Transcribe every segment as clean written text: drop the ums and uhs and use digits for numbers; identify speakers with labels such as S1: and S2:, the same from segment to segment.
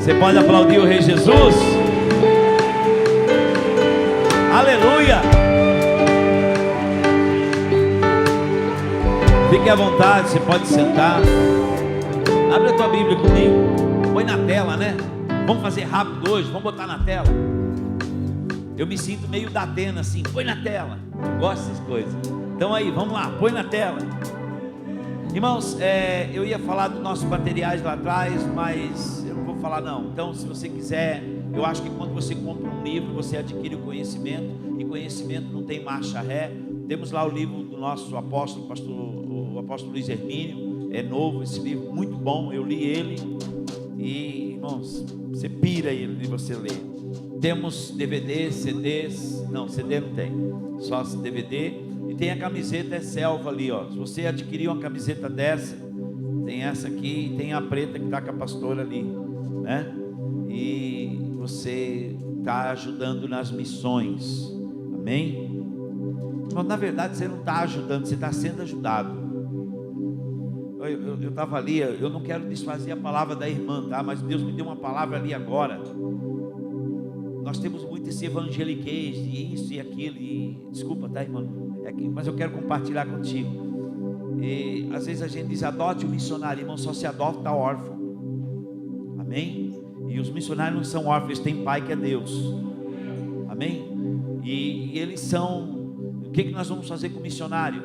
S1: Você pode aplaudir o Rei Jesus? Aleluia! Fique à vontade, você pode sentar. Abre a tua Bíblia comigo. Põe na tela, né? Vamos fazer rápido hoje, vamos botar na tela. Eu me sinto meio da Atena assim, põe na tela. Eu gosto dessas coisas. Então aí, vamos lá, põe na tela. Irmãos, eu ia falar dos nossos materiais lá atrás, mas eu não vou falar não. Então, se você quiser, eu acho que quando você compra um livro, você adquire o conhecimento, e conhecimento não tem marcha ré. Temos lá o livro do nosso apóstolo, o apóstolo Luiz Hermínio, é novo esse livro, muito bom, eu li ele, e irmãos, você pira ele de você ler. Temos DVDs, CDs, não, CD não tem, só DVD. E tem a camiseta Selva ali, ó. Se você adquirir uma camiseta dessa, tem essa aqui e tem a preta que está com a pastora ali, né? E você está ajudando nas missões, amém? Mas na verdade você não está ajudando, você está sendo ajudado. Eu estava ali, eu não quero desfazer a palavra da irmã, tá? Mas Deus me deu uma palavra ali agora. Nós temos muito esse evangeliquez, e isso e aquilo, e desculpa, tá, irmão? Mas eu quero compartilhar contigo. E às vezes a gente diz, adote o missionário, irmão, só se adota órfão, amém? E os missionários não são órfãos, eles têm pai que é Deus, amém? E eles são, o que nós vamos fazer com o missionário?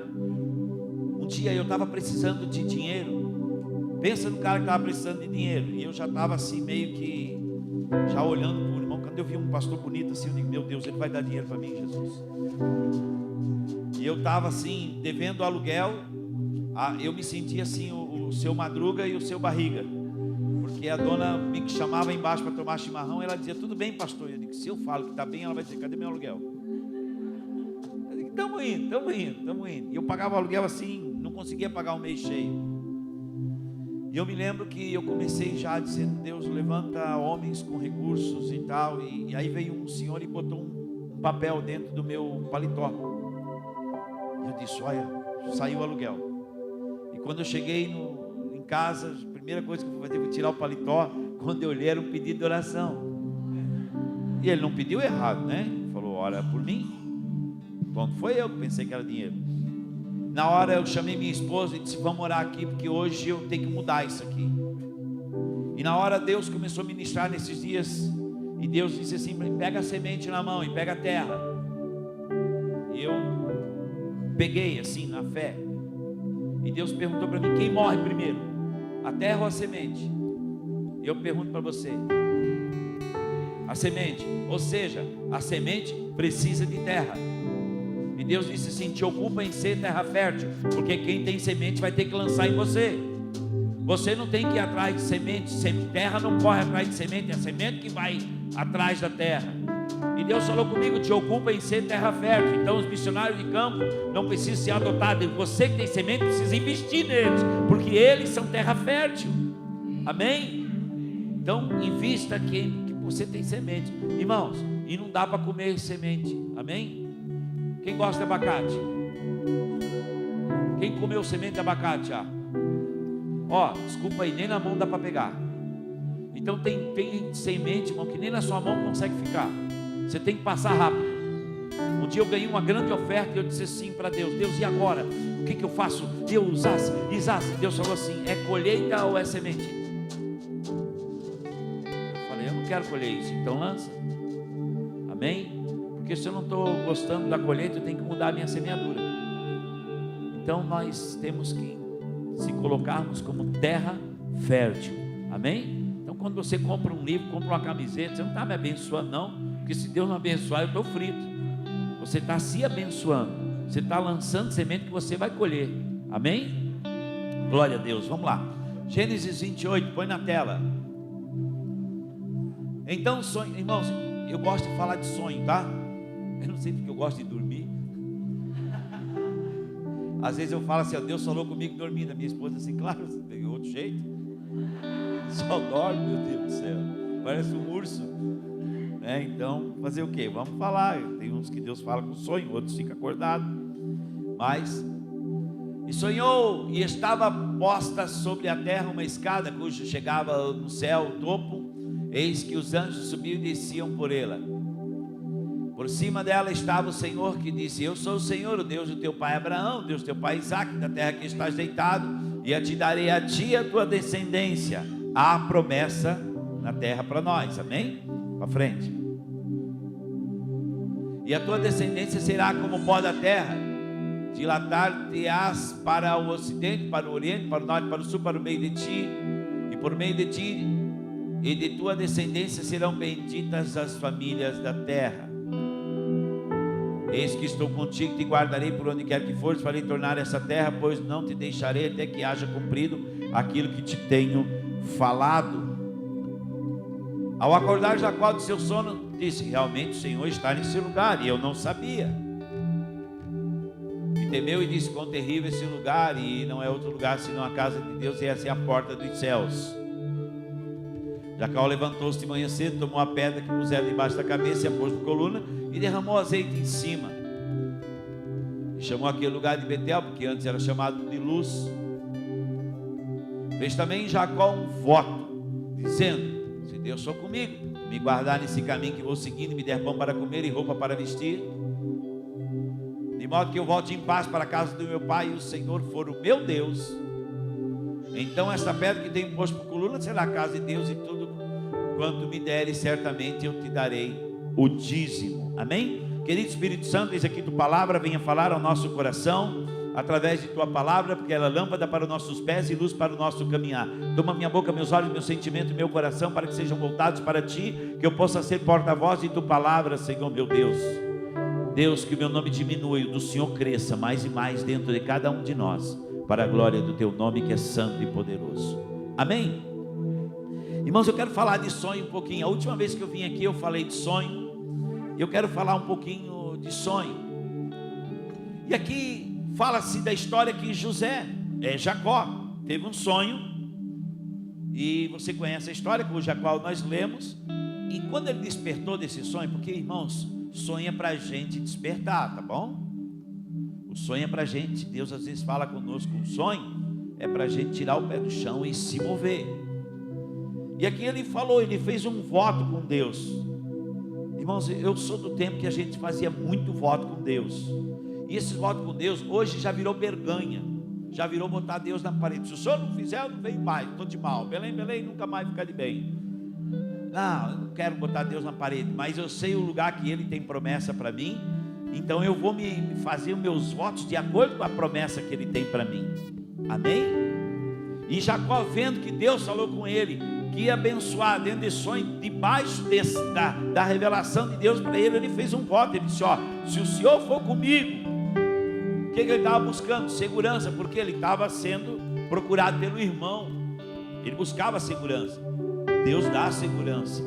S1: Um dia eu estava precisando de dinheiro, pensa no cara que estava precisando de dinheiro, e eu já estava assim meio que, já olhando para o irmão, quando eu vi um pastor bonito assim, eu digo, meu Deus, ele vai dar dinheiro para mim, Jesus. E eu estava assim, devendo aluguel. Eu me sentia assim, o seu Madruga e o seu Barriga, porque a dona me chamava embaixo para tomar chimarrão, e ela dizia, tudo bem, pastor? Eu digo, se eu falo que está bem, ela vai dizer, cadê meu aluguel? Eu digo, estamos indo. E eu pagava o aluguel assim, não conseguia pagar um mês cheio. E eu me lembro que eu comecei já dizendo, Deus, levanta homens com recursos e tal. E aí veio um senhor e botou um papel dentro do meu paletó. Eu disse, olha, saiu o aluguel. E quando eu cheguei em casa, a primeira coisa que eu fui fazer foi tirar o paletó. Quando eu olhei, era um pedido de oração. E ele não pediu errado, né? Ele falou, ora por mim. Quando foi eu que pensei que era dinheiro. Na hora eu chamei minha esposa e disse, vamos orar aqui, porque hoje eu tenho que mudar isso aqui. E na hora Deus começou a ministrar nesses dias. E Deus disse assim, pega a semente na mão e pega a terra. E eu peguei assim na fé. E Deus perguntou para mim, quem morre primeiro? A terra ou a semente? E eu pergunto para você, a semente. Ou seja, a semente precisa de terra. E Deus disse assim, te ocupa em ser terra fértil, porque quem tem semente vai ter que lançar em você. Você não tem que ir atrás de semente, terra não corre atrás de semente, é a semente que vai atrás da terra. E Deus falou comigo, te ocupa em ser terra fértil. Então os missionários de campo não precisam ser adotados. Você que tem semente precisa investir neles, porque eles são terra fértil. Amém? Então invista que você tem semente, irmãos. E não dá para comer semente, amém? Quem gosta de abacate? Quem comeu semente de abacate já? Ó, desculpa aí, nem na mão dá para pegar. Então tem semente, irmão, que nem na sua mão consegue ficar. Você tem que passar rápido. Um dia eu ganhei uma grande oferta e eu disse assim para Deus, Deus, e agora? O que eu faço? Deus, Deus falou assim, é colheita ou é semente? Eu falei, eu não quero colher isso, então lança. Amém? Porque se eu não estou gostando da colheita, eu tenho que mudar a minha semeadura. Então nós temos que se colocarmos como terra fértil. Amém? Então quando você compra um livro, compra uma camiseta, você não está me abençoando não, porque se Deus não abençoar eu estou frito. Você está se abençoando, você está lançando semente que você vai colher. Amém? Glória a Deus, vamos lá. Gênesis 28, põe na tela. Então sonho, irmãos, eu gosto de falar de sonho, tá? Eu não sei porque eu gosto de dormir. Às vezes eu falo assim, ó, Deus falou comigo dormindo. A minha esposa assim, claro, você pegou outro jeito. Só dorme, meu Deus do céu. Parece um urso. Então, fazer o quê? Vamos falar. Tem uns que Deus fala com sonho, outros ficam acordados. Mas, e sonhou, e estava posta sobre a terra uma escada, cujo chegava no céu, o topo. Eis que os anjos subiam e desciam por ela. Por cima dela estava o Senhor, que disse: eu sou o Senhor, o Deus do teu pai Abraão, Deus do teu pai Isaque, da terra que estás deitado, e a te darei a ti e a tua descendência. Há promessa na terra para nós, amém? Para frente. E a tua descendência será como o pó da terra, dilatar-te-ás para o ocidente, para o oriente, para o norte, para o sul, para o meio de ti, e por meio de ti e de tua descendência serão benditas as famílias da terra. Eis que estou contigo, te guardarei por onde quer que fores, farei tornar essa terra, pois não te deixarei até que haja cumprido aquilo que te tenho falado. Ao acordar Jacó do seu sono, disse: realmente o Senhor está nesse lugar, e eu não sabia. E temeu e disse: quão terrível esse lugar, e não é outro lugar senão a casa de Deus, e essa é a porta dos céus. Jacó levantou-se de manhã cedo, tomou a pedra que puseram debaixo da cabeça e a pôs na coluna, e derramou azeite em cima. E chamou aquele lugar de Betel, porque antes era chamado de Luz. Fez também Jacó um voto, dizendo: se Deus for comigo, me guardar nesse caminho que vou seguindo, me der pão para comer e roupa para vestir, de modo que eu volte em paz para a casa do meu pai, e o Senhor for o meu Deus, então esta pedra que tenho posto por coluna será a casa de Deus, e tudo quanto me deres, certamente eu te darei o dízimo. Amém? Querido Espírito Santo, eis aqui tua palavra, venha falar ao nosso coração através de tua palavra, porque ela é lâmpada para os nossos pés e luz para o nosso caminhar. Toma minha boca, meus olhos, meu sentimento e meu coração, para que sejam voltados para ti, que eu possa ser porta-voz de tua palavra, Senhor meu Deus. Deus, que o meu nome diminua e o do Senhor cresça mais e mais dentro de cada um de nós, para a glória do teu nome, que é santo e poderoso. Amém? Irmãos, eu quero falar de sonho um pouquinho. A última vez que eu vim aqui eu falei de sonho. Eu quero falar um pouquinho de sonho. E aqui fala-se da história que Jacó teve um sonho. E você conhece a história, com Jacó nós lemos. E quando ele despertou desse sonho, porque irmãos, sonho é para a gente despertar, tá bom? O sonho é para a gente, Deus às vezes fala conosco, um sonho é para a gente tirar o pé do chão e se mover. E aqui ele falou, ele fez um voto com Deus. Irmãos, eu sou do tempo que a gente fazia muito voto com Deus. E esses votos com Deus hoje já virou berganha, já virou botar Deus na parede. Se o senhor não fizer, eu não venho mais, estou de mal. Belém, nunca mais ficar de bem. Não, eu não quero botar Deus na parede, mas eu sei o lugar que Ele tem promessa para mim. Então eu vou me fazer os meus votos de acordo com a promessa que Ele tem para mim. Amém? E Jacó, vendo que Deus falou com ele, que ia abençoar dentro desse sonho, debaixo da revelação de Deus para ele, ele fez um voto. Ele disse: ó, se o Senhor for comigo. O que ele estava buscando? Segurança, porque ele estava sendo procurado pelo irmão. Ele buscava segurança. Deus dá segurança.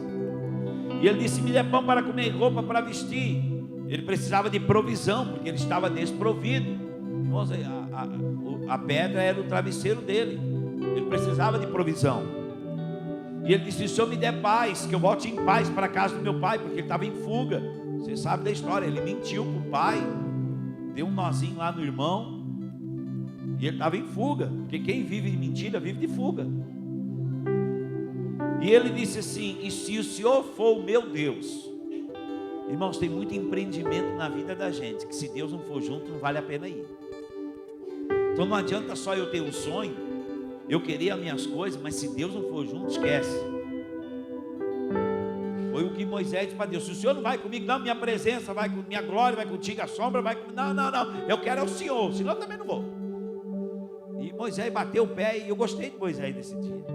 S1: E ele disse: me dê pão para comer e roupa para vestir. Ele precisava de provisão, porque ele estava desprovido. Irmãos, a pedra era o travesseiro dele. Ele precisava de provisão. E ele disse: se o Senhor me der paz, que eu volte em paz para a casa do meu pai, porque ele estava em fuga. Você sabe da história, ele mentiu para o pai, deu um nozinho lá no irmão, e ele estava em fuga, porque quem vive de mentira, vive de fuga. E ele disse assim: e se o Senhor for o meu Deus. Irmãos, tem muito empreendimento na vida da gente, que se Deus não for junto, não vale a pena ir. Então não adianta só eu ter um sonho, eu querer as minhas coisas, mas se Deus não for junto, esquece. Foi o que Moisés disse para Deus: se o Senhor não vai comigo, não, minha presença vai com minha glória, vai contigo, a sombra vai comigo. Não, eu quero é o Senhor, senão eu também não vou. E Moisés bateu o pé, e eu gostei de Moisés nesse dia.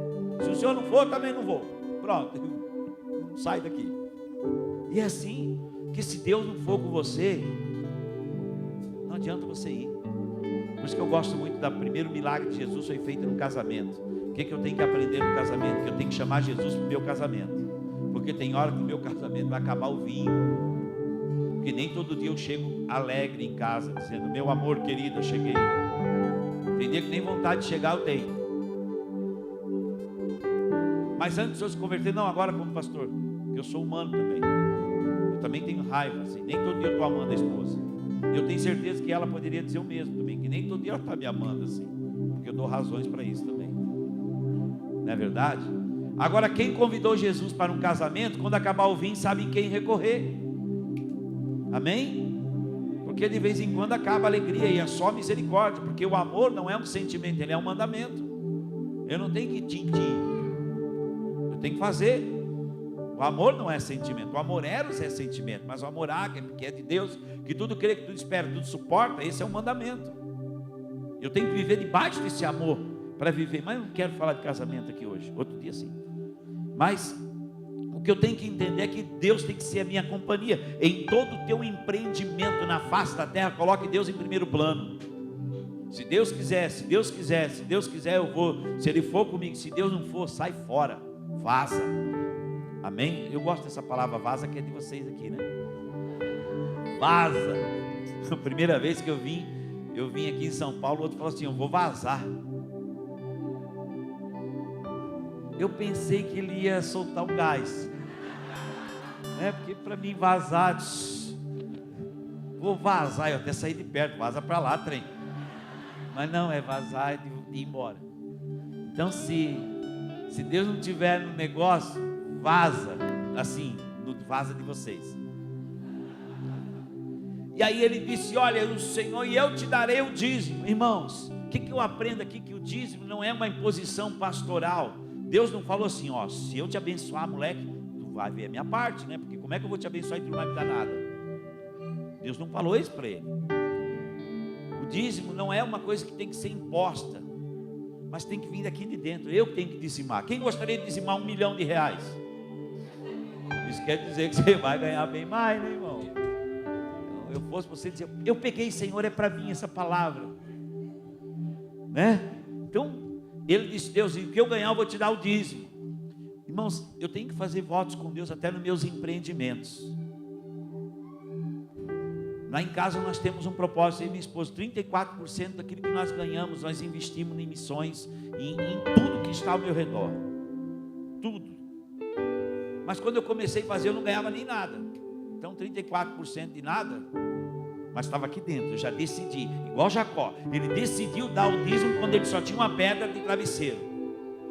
S1: Se o Senhor não for, eu também não vou. Pronto, não sai daqui. E é assim, que se Deus não for com você, não adianta você ir. Por isso que eu gosto muito do primeiro milagre de Jesus, foi feito no casamento. O que eu tenho que aprender no casamento? Que eu tenho que chamar Jesus para o meu casamento. Porque tem hora que o meu casamento vai acabar o vinho. Porque nem todo dia eu chego alegre em casa, dizendo: meu amor querido, eu cheguei. Tem dia que nem vontade de chegar eu tenho. Mas antes de eu se converter, não, agora como pastor, eu sou humano também. Eu também tenho raiva, assim, nem todo dia eu estou amando a esposa. Eu tenho certeza que ela poderia dizer o mesmo também, que nem todo dia ela está me amando assim, porque eu dou razões para isso também. Não é verdade? Agora, quem convidou Jesus para um casamento, quando acabar o vinho, sabe em quem recorrer. Amém? Porque de vez em quando acaba a alegria e é só misericórdia, porque o amor não é um sentimento, ele é um mandamento. Eu não tenho que tintir, eu tenho que fazer. O amor não é sentimento, o amor eros é sentimento, mas o amor ágape, que é de Deus, que tudo crê, que tudo espera, tudo suporta, esse é um mandamento. Eu tenho que viver debaixo desse amor para viver, mas eu não quero falar de casamento aqui hoje, outro dia sim. Mas o que eu tenho que entender é que Deus tem que ser a minha companhia. Em todo o teu empreendimento na face da terra, coloque Deus em primeiro plano. Se Deus quiser, se Deus quiser, se Deus quiser eu vou. Se Ele for comigo, se Deus não for, sai fora, vaza. Amém? Eu gosto dessa palavra vaza, que é de vocês aqui, né? Vaza. A primeira vez que eu vim aqui em São Paulo, o outro falou assim: eu vou vazar. Eu pensei que ele ia soltar o gás, né? Porque para mim vazar, vou vazar, eu até saí de perto, vaza para lá, trem. Mas não, é vazar e de ir embora. Então se Deus não tiver no negócio, vaza, assim, vaza de vocês. E aí ele disse: olha, o Senhor, e eu te darei o dízimo. Irmãos, o que eu aprendo aqui? Que o dízimo não é uma imposição pastoral. Deus não falou assim: ó, se eu te abençoar, moleque, tu vai ver a minha parte, né? Porque como é que eu vou te abençoar e tu não vai me dar nada? Deus não falou isso para ele. O dízimo não é uma coisa que tem que ser imposta, mas tem que vir daqui de dentro. Eu tenho que dizimar. Quem gostaria de dizimar R$1 milhão? Isso quer dizer que você vai ganhar bem mais, né, irmão? Eu fosse você dizer: eu peguei, Senhor, é para mim essa palavra, né? Então ele disse: Deus, o que eu ganhar eu vou te dar o dízimo. Irmãos, eu tenho que fazer votos com Deus até nos meus empreendimentos. Lá em casa nós temos um propósito, eu e minha esposa: 34% daquilo que nós ganhamos, nós investimos em missões, em tudo que está ao meu redor. Tudo. Mas quando eu comecei a fazer, eu não ganhava nem nada. Então 34% de nada, mas estava aqui dentro, eu já decidi, igual Jacó, ele decidiu dar o dízimo quando ele só tinha uma pedra de travesseiro,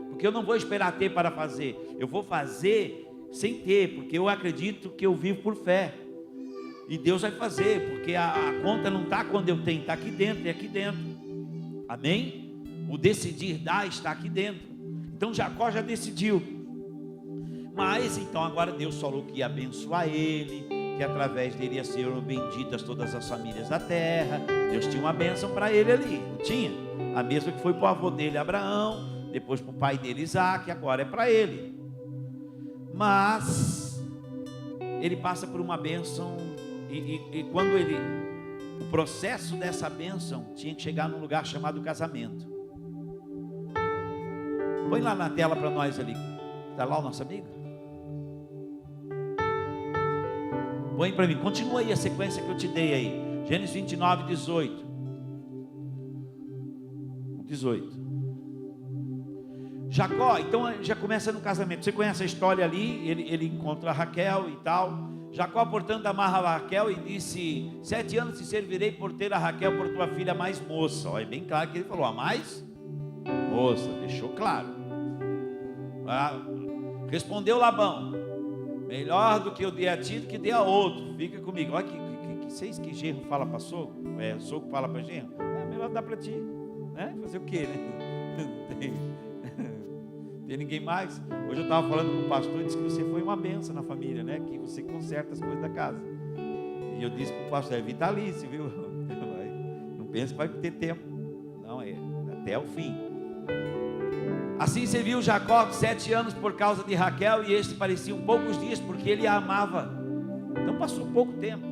S1: porque eu não vou esperar ter para fazer, eu vou fazer sem ter, porque eu acredito que eu vivo por fé, e Deus vai fazer, porque a conta não está quando eu tenho, está aqui dentro, é aqui dentro, amém? O decidir dar está aqui dentro. Então Jacó já decidiu, mas então agora Deus falou que ia abençoar ele, que através dele ia ser benditas todas as famílias da terra. Deus tinha uma bênção para ele ali, não tinha? A mesma que foi para o avô dele, Abraão, depois para o pai dele, Isaac, agora é para ele. Mas ele passa por uma bênção, e quando o processo dessa bênção tinha que chegar num lugar chamado casamento. Põe lá na tela para nós ali, está lá o nosso amigo? Põe para mim, continua aí a sequência que eu te dei aí. Gênesis 29, 18. Jacó, então já começa no casamento. Você conhece a história ali, ele encontra a Raquel e tal. Jacó, portanto, amarra a Raquel e disse: 7 anos te servirei por ter a Raquel por tua filha mais moça. Olha, é bem claro que ele falou: a mais moça, deixou claro. Respondeu Labão: melhor do que eu dei a ti do que dei a outro, fica comigo. Olha que genro fala para sogro, sogro fala para genro, melhor dar para ti, né? Fazer o quê, né? Não tem ninguém mais. Hoje eu estava falando com o pastor e disse que você foi uma bênção na família, né? Que você conserta as coisas da casa. E eu disse para o pastor: é vitalício, viu? Não pense que vai ter tempo, não, é até o fim. Assim serviu Jacó 7 anos por causa de Raquel, e este pareciam poucos dias, porque ele a amava. Então passou pouco tempo,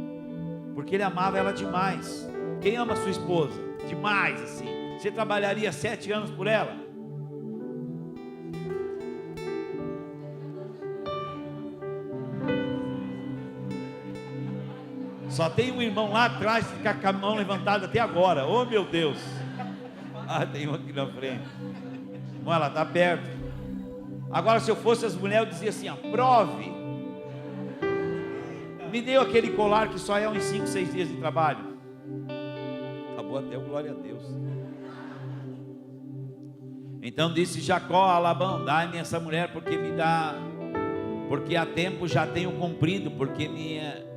S1: porque ele amava ela demais. Quem ama sua esposa? Demais, assim. Você trabalharia 7 anos por ela? Só tem um irmão lá atrás que fica com a mão levantada até agora. Oh, meu Deus. Tem um aqui na frente. Irmão, ela está perto. Agora, se eu fosse as mulheres, eu dizia assim: prove. Me deu aquele colar que só é uns 5, 6 dias de trabalho. Acabou até o glória a Deus. Então disse Jacó a Labão: dai-me essa mulher, porque há tempo já tenho cumprido,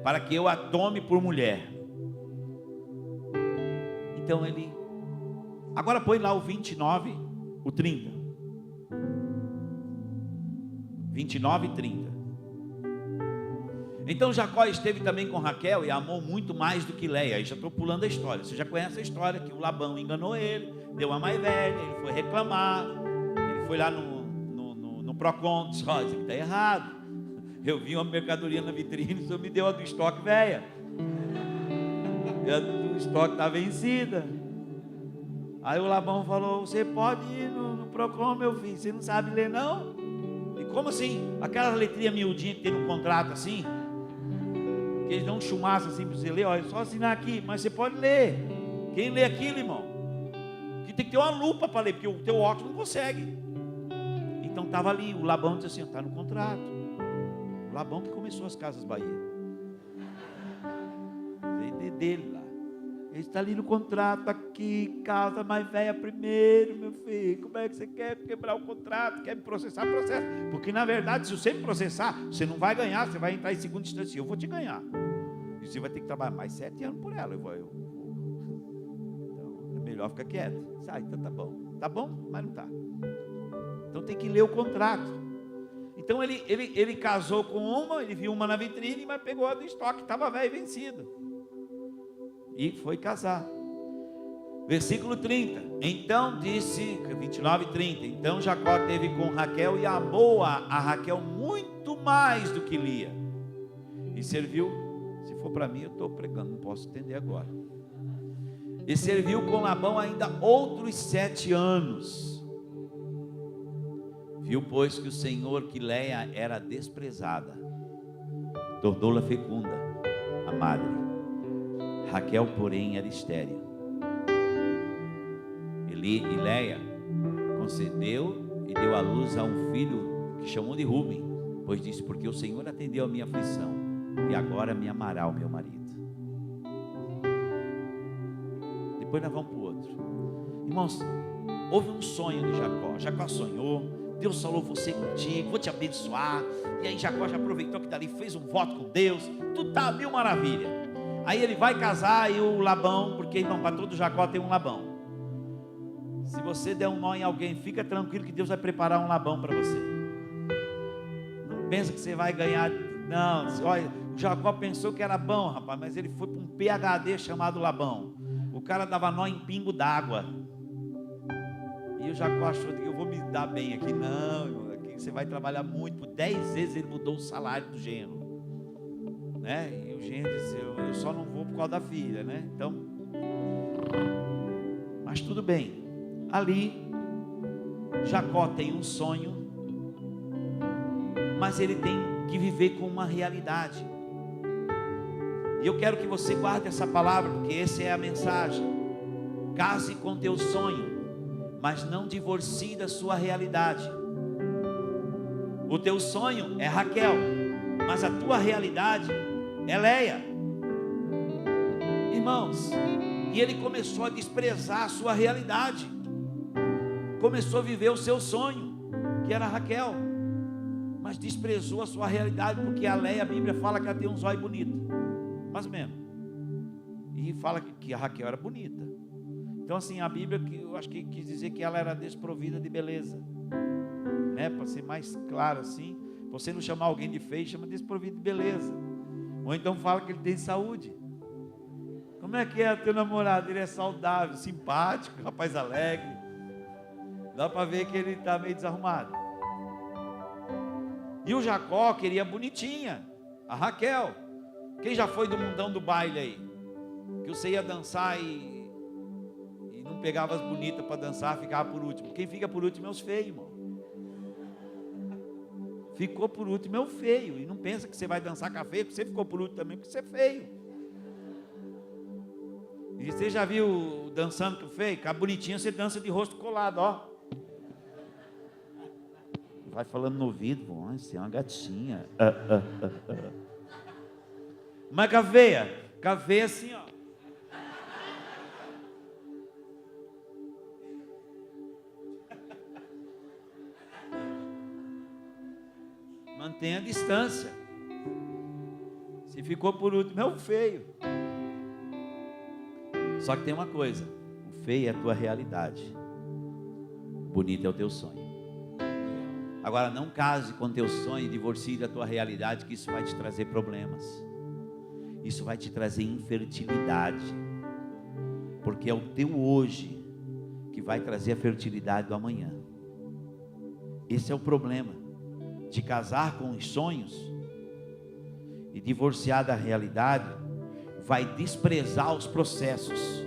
S1: para que eu a tome por mulher. Então ele, agora põe lá o 29, o 30. 29 e 30. Então Jacó esteve também com Raquel e a amou muito mais do que Leia. Aí já estou pulando a história. Você já conhece a história que o Labão enganou ele, deu a mais velha, ele foi reclamar, ele foi lá no Procon, disse: ó, isso aqui está errado. Eu vi uma mercadoria na vitrine, o senhor me deu a do estoque velha. E a do estoque está vencida. Aí o Labão falou: você pode ir no Procon, meu filho, você não sabe ler não? E como assim? Aquela letrinha miudinha que tem no contrato assim, que eles dão um chumaço assim para você ler, olha, é só assinar aqui, mas você pode ler. Quem lê aquilo, irmão? Que tem que ter uma lupa para ler, porque o teu óculos não consegue. Então estava ali, o Labão disse assim: está no contrato. O Labão que começou as Casas Bahia. Veio dele lá. Ele está ali no contrato, aqui, casa mais velha primeiro, meu filho. Como é que você quer quebrar o contrato? Quer me processar? Processa. Porque na verdade, se você me processar, você não vai ganhar, você vai entrar em segunda instância. Eu vou te ganhar. E você vai ter que trabalhar mais 7 anos por ela. Então é melhor ficar quieto. Então tá bom. Tá bom, mas não tá. Então tem que ler o contrato. Então ele casou com uma, ele viu uma na vitrine, mas pegou a do estoque, estava velho e vencido. E foi casar. Versículo 30. Então disse, 29 e 30. Então Jacó teve com Raquel e amou a Raquel muito mais do que Lia. E serviu, se for para mim eu estou pregando, não posso entender agora. E serviu com Labão ainda outros 7 anos. Viu, pois, que o Senhor que Leia era desprezada, tornou-la fecunda, a madre. Raquel, porém, era estéril. E Leia concedeu e deu à luz a um filho que chamou de Ruben, pois disse: porque o Senhor atendeu a minha aflição e agora me amará o meu marido. Depois nós vamos para o outro. Irmãos, houve um sonho de Jacó. Jacó sonhou: Deus falou, você contigo, vou te abençoar. E aí Jacó já aproveitou que dali fez um voto com Deus, tudo está mil maravilha. Aí ele vai casar e o Labão, porque irmão, para todo Jacó tem um Labão. Se você der um nó em alguém, fica tranquilo que Deus vai preparar um Labão para você. Não pensa que você vai ganhar. Não, olha, o Jacó pensou que era bom, rapaz, mas ele foi para um PhD chamado Labão. O cara dava nó em pingo d'água. E o Jacó achou que eu vou me dar bem aqui. Não, irmão, aqui você vai trabalhar muito. Por 10 vezes ele mudou o salário do genro, né? E o genro disse: eu só não vou por causa da filha, né? Então, mas tudo bem. Ali Jacó tem um sonho, mas ele tem que viver com uma realidade. E eu quero que você guarde essa palavra, porque essa é a mensagem. Case com teu sonho, mas não divorcie da sua realidade. O teu sonho é Raquel, mas a tua realidade é Leia. Irmãos, e ele começou a desprezar a sua realidade, começou a viver o seu sonho, que era Raquel, mas desprezou a sua realidade, porque a Leia, a Bíblia fala que ela tem um zóio bonito, mais ou menos, e fala que a Raquel era bonita. Então assim, a Bíblia, eu acho que quis dizer que ela era desprovida de beleza, né? Para ser mais claro assim, você não chamar alguém de feio, chama desprovido de beleza. Ou então fala que ele tem saúde. Como é que é teu namorado? Ele é saudável, simpático, rapaz alegre. Dá para ver que ele está meio desarrumado. E o Jacó queria bonitinha, a Raquel. Quem já foi do mundão do baile aí? Que você ia dançar e não pegava as bonitas para dançar, ficava por último. Quem fica por último é os feios, irmão. Ficou por último é o feio. E não pensa que você vai dançar com a feia, porque você ficou por último também, porque você é feio. E você já viu dançando com o feio? Com a bonitinha você dança de rosto colado, ó. Vai falando no ouvido: você é uma gatinha. Mas com a veia assim, ó. mantenha a distância. Se ficou por último, é o feio. Só que tem uma coisa: o feio é a tua realidade, o bonito é o teu sonho. Agora, não case com teu sonho e divorcie da tua realidade, que isso vai te trazer problemas. Isso vai te trazer infertilidade, porque é o teu hoje que vai trazer a fertilidade do amanhã. Esse é o problema de casar com os sonhos e divorciar da realidade. Vai desprezar os processos.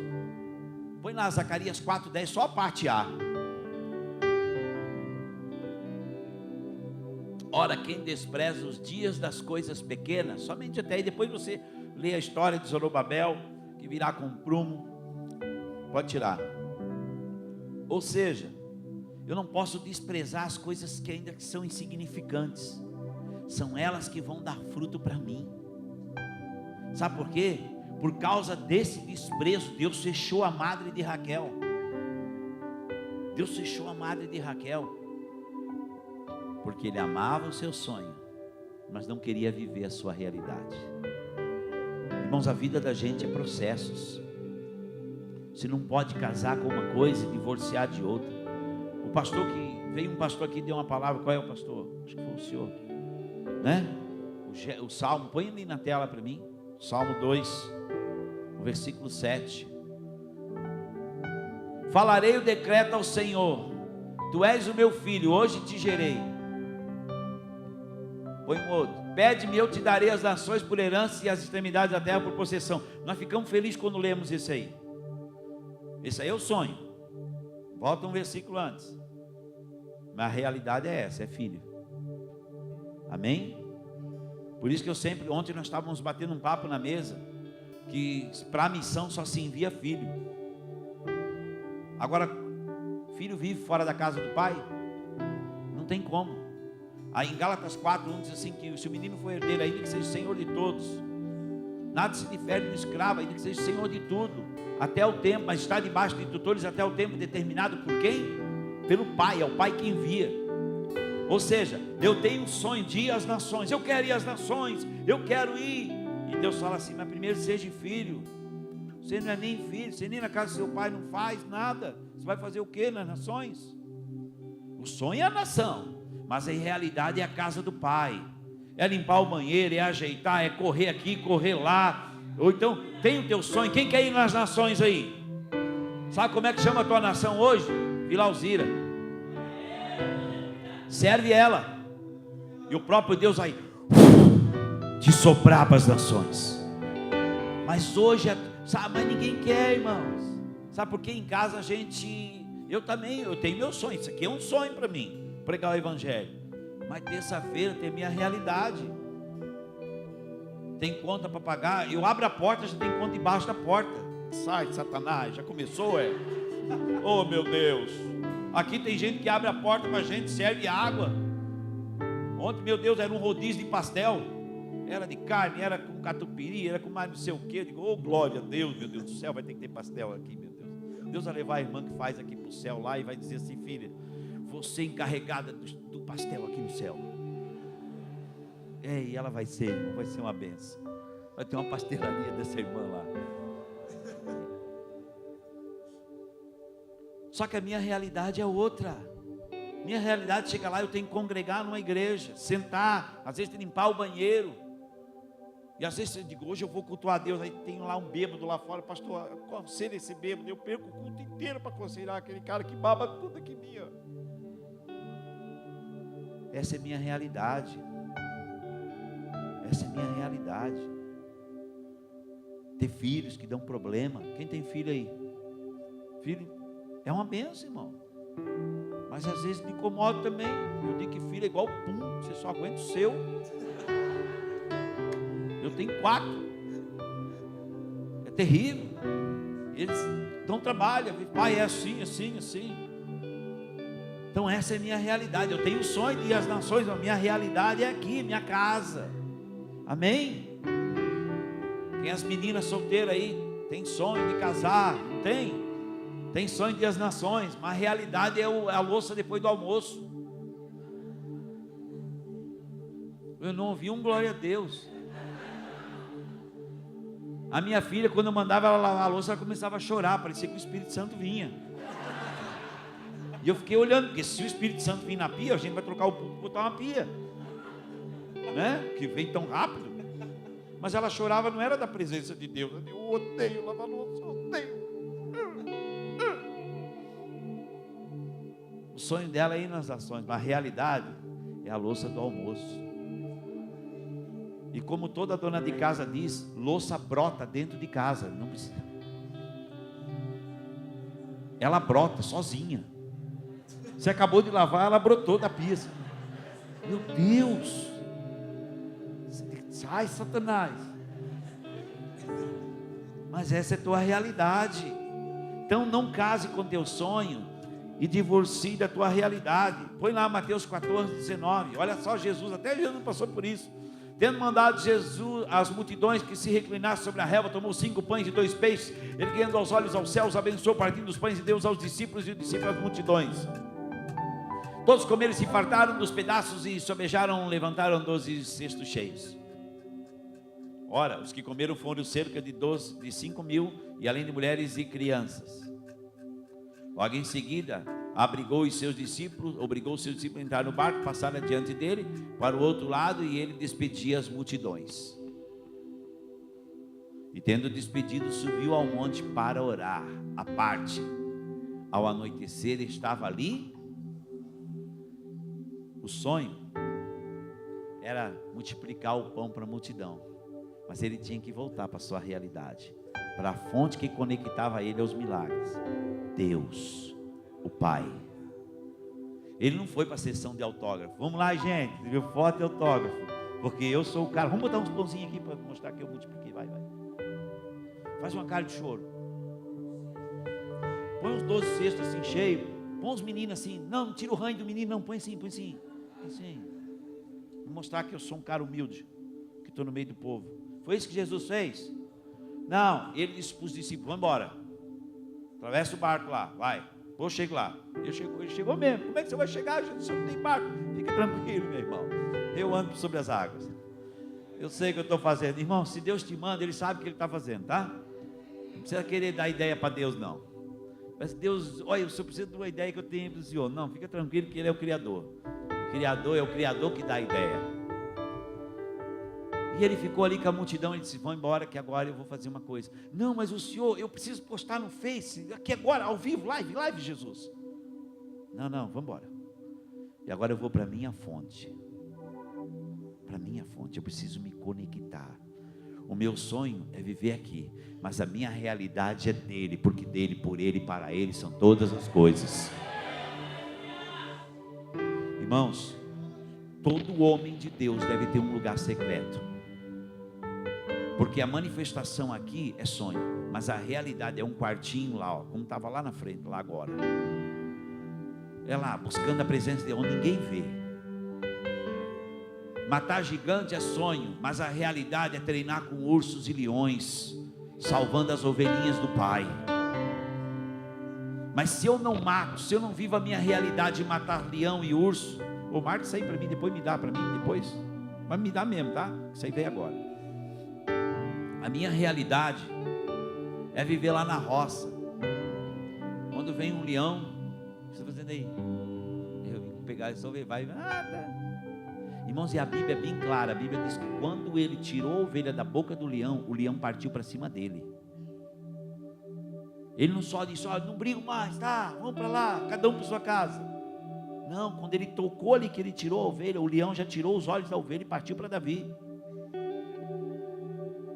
S1: Põe lá Zacarias 4:10, só a parte A. Ora, quem despreza os dias das coisas pequenas, somente até aí, depois você lê a história de Zorobabel, que virá com prumo. Pode tirar. Ou seja, eu não posso desprezar as coisas que ainda são insignificantes. São elas que vão dar fruto para mim. Sabe por quê? Por causa desse desprezo, Deus fechou a madre de Raquel. Deus fechou a madre de Raquel, porque Ele amava o seu sonho, mas não queria viver a sua realidade. Irmãos, a vida da gente é processos. Você não pode casar com uma coisa e divorciar de outra. O pastor que veio, um pastor aqui deu uma palavra. Qual é o pastor? Acho que foi o senhor, né? O Salmo, põe ali na tela para mim. Salmo 2, o versículo 7. Falarei o decreto ao Senhor: Tu és o meu filho, hoje te gerei. Põe um outro: Pede-me, eu te darei as nações por herança e as extremidades da terra por possessão. Nós ficamos felizes quando lemos isso aí. Esse aí é o sonho. Volta um versículo antes. Mas a realidade é essa, é filho. Amém? Por isso que eu sempre, ontem nós estávamos batendo um papo na mesa, que para a missão só se envia filho. Agora, filho vive fora da casa do pai? Não tem como. Aí em Gálatas 4:1 diz assim, que se o menino for herdeiro, ainda que seja senhor de todos, nada se difere do escravo, ainda que seja senhor de tudo, até o tempo, mas está debaixo de tutores até o tempo determinado por quem? Pelo pai, é o pai que envia. Ou seja, eu tenho um sonho de ir às nações, eu quero ir às nações, eu quero ir, e Deus fala assim: mas primeiro seja filho. Você não é nem filho, você nem na casa do seu pai não faz nada, você vai fazer o que nas nações? O sonho é a nação, mas em realidade é a casa do pai, é limpar o banheiro, é ajeitar, é correr aqui, correr lá. Ou então, tem o teu sonho. Quem quer ir nas nações aí? Sabe como é que chama a tua nação hoje? Vila Alzira. Serve ela, e o próprio Deus vai te soprar para as nações. Mas hoje, sabe, mas ninguém quer, irmãos. Sabe por quê? Em casa a gente, eu tenho meu sonho. Isso aqui é um sonho para mim, pregar o evangelho. Mas terça-feira tem minha realidade. Tem conta para pagar. Eu abro a porta, já tem conta embaixo da porta. Sai, Satanás, já começou, é? Oh, meu Deus. Aqui tem gente que abre a porta para a gente, serve água. Ontem, meu Deus, era um rodízio de pastel. Era de carne, era com catupiry, era com mais não sei o que. Eu digo, oh, glória a Deus, meu Deus do céu, vai ter que ter pastel aqui, meu Deus. Deus vai levar a irmã que faz aqui para o céu lá e vai dizer assim: filha, você encarregada do pastel aqui no céu. E ela vai ser uma benção. Vai ter uma pastelaria dessa irmã lá. Só que a minha realidade é outra. Minha realidade chega lá, eu tenho que congregar numa igreja, sentar, às vezes limpar o banheiro. E às vezes eu digo, hoje eu vou cultuar a Deus. Aí tem lá um bêbado lá fora: pastor, aconselha esse bêbado. Eu perco o culto inteiro para aconselhar aquele cara que baba tudo aqui minha. Essa é minha realidade. Essa é minha realidade. Ter filhos que dão problema. Quem tem filho aí? Filho é uma bênção, irmão. Mas às vezes me incomoda também. Eu digo que filho é igual pum, você só aguenta o seu. Eu tenho 4. É terrível. Eles dão trabalho. Pai, é assim, assim, assim. Então essa é a minha realidade. Eu tenho o sonho de ir às nações, a minha realidade é aqui, minha casa. Amém? Tem as meninas solteiras aí, tem sonho de casar, não tem? Tem sonho de ir às nações, mas a realidade é a louça depois do almoço. Eu não ouvi um glória a Deus. A minha filha, quando eu mandava ela lavar a louça, ela começava a chorar, parecia que o Espírito Santo vinha. E eu fiquei olhando, porque se o Espírito Santo vir na pia, a gente vai trocar o púlpito e botar uma pia, né? Que vem tão rápido. Mas ela chorava, não era da presença de Deus. Eu odeio lavar louça, eu odeio. O sonho dela é ir nas ações, mas a realidade é a louça do almoço. E como toda dona de casa diz, louça brota dentro de casa, não precisa. Ela brota sozinha. Você acabou de lavar, ela brotou da pia. Meu Deus! Sai, Satanás! Mas essa é a tua realidade. Então não case com teu sonho e divorcie da tua realidade. Põe lá Mateus 14, 19. Olha só, Jesus, até Jesus passou por isso. Tendo mandado Jesus as multidões que se reclinassem sobre a relva, tomou 5 pães e 2 peixes, erguendo os olhos aos céus, abençoou, partindo os pães e deu aos discípulos, e os discípulos às multidões. Todos comeram e se fartaram dos pedaços e sobejaram, levantaram 12 cestos cheios. Ora, os que comeram foram cerca de 5 mil, e além de mulheres e crianças. Logo em seguida, obrigou os seus discípulos a entrar no barco, passaram adiante dele para o outro lado, e ele despedia as multidões. E tendo despedido, subiu ao monte para orar à parte. Ao anoitecer, estava ali. O sonho era multiplicar o pão para a multidão, mas ele tinha que voltar para a sua realidade, para a fonte que conectava ele aos milagres, Deus, o Pai. Ele não foi para a sessão de autógrafo. Vamos lá, gente, foto e autógrafo, porque eu sou o cara. Vamos botar uns pãozinhos aqui para mostrar que eu multipliquei. Vai. Faz uma cara de choro. Põe uns 12 cestos assim cheios. Põe os meninos assim. Não tira o ranho do menino, não. Põe assim. Vou mostrar que eu sou um cara humilde, que estou no meio do povo. Foi isso que Jesus fez? Não, ele disse para os discípulos: vamos embora, atravessa o barco lá, vai. Eu chego lá. Ele chegou mesmo. Como é que você vai chegar? Você não tem barco. Fica tranquilo, meu irmão. Eu ando sobre as águas. Eu sei o que eu estou fazendo. Irmão, se Deus te manda, Ele sabe o que Ele está fazendo, tá? Não precisa querer dar ideia para Deus, não. Mas Deus, olha, o senhor precisa de uma ideia que eu tenho para o senhor. Não, fica tranquilo que Ele é o Criador. O Criador é o Criador que dá a ideia. E ele ficou ali com a multidão e disse: vão embora que agora eu vou fazer uma coisa. Não, mas o senhor, eu preciso postar no Face, aqui agora, ao vivo, live, Jesus. Não, vamos embora. E agora eu vou para a minha fonte. Para a minha fonte, eu preciso me conectar. O meu sonho é viver aqui, mas a minha realidade é dele, porque dele, por ele e para ele são todas as coisas. Irmãos, todo homem de Deus deve ter um lugar secreto. Porque a manifestação aqui é sonho, mas a realidade é um quartinho lá, ó, como estava lá na frente, lá agora. É lá, buscando a presença de Deus, onde ninguém vê. Matar gigante é sonho, mas a realidade é treinar com ursos e leões, salvando as ovelhinhas do Pai. Mas se eu não mato, se eu não vivo a minha realidade de matar leão e urso, marca isso aí para mim, depois me dá para mim, depois. Mas me dá mesmo, tá? Isso aí veio agora. A minha realidade é viver lá na roça. Quando vem um leão, o que você está fazendo aí? Eu vim pegar isso, vai nada. Irmãos, e a Bíblia é bem clara. A Bíblia diz que quando ele tirou a ovelha da boca do leão, o leão partiu para cima dele. Ele não só disse: olha, não brigo mais, tá? Vamos para lá, cada um para sua casa. Não, quando ele tocou ali, que ele tirou a ovelha, o leão já tirou os olhos da ovelha e partiu para Davi.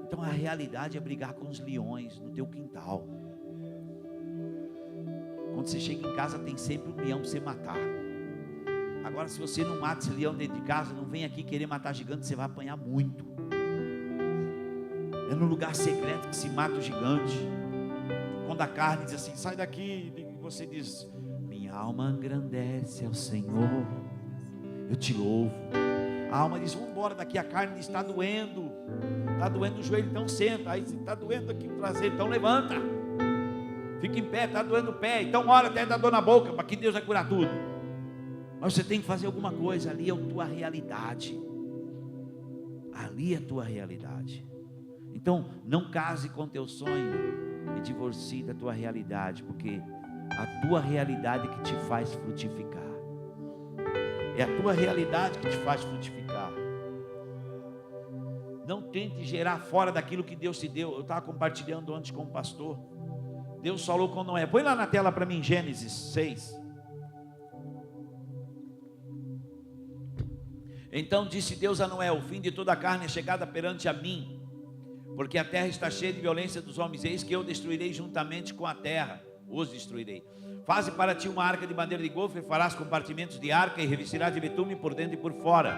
S1: Então a realidade é brigar com os leões no teu quintal. Quando você chega em casa, tem sempre um leão para você matar. Agora, se você não mata esse leão dentro de casa, não vem aqui querer matar gigante, você vai apanhar muito. É no lugar secreto que se mata o gigante. Quando a carne diz assim: sai daqui, você diz: minha alma engrandece ao Senhor, eu te louvo. A alma diz: vamos embora daqui. A carne diz: está doendo o joelho, então senta. Aí está doendo aqui o traseiro, então levanta, fica em pé. Está doendo o pé, então ora até dar dor na boca, para que Deus vai curar tudo. Mas você tem que fazer alguma coisa. Ali é a tua realidade. Ali é a tua realidade. Então, não case com teu sonho e divorcie da tua realidade, porque a tua realidade que te faz frutificar. É a tua realidade que te faz frutificar. Não tente gerar fora daquilo que Deus te deu. Eu estava compartilhando antes com o pastor. Deus falou com Noé. Põe lá na tela para mim, Gênesis 6. Então disse Deus a Noé: o fim de toda a carne é chegada perante a mim, porque a terra está cheia de violência dos homens. Eis que eu destruirei juntamente com a terra, os destruirei. Faze para ti uma arca de madeira de gofre, farás compartimentos de arca e revestirás de betume por dentro e por fora.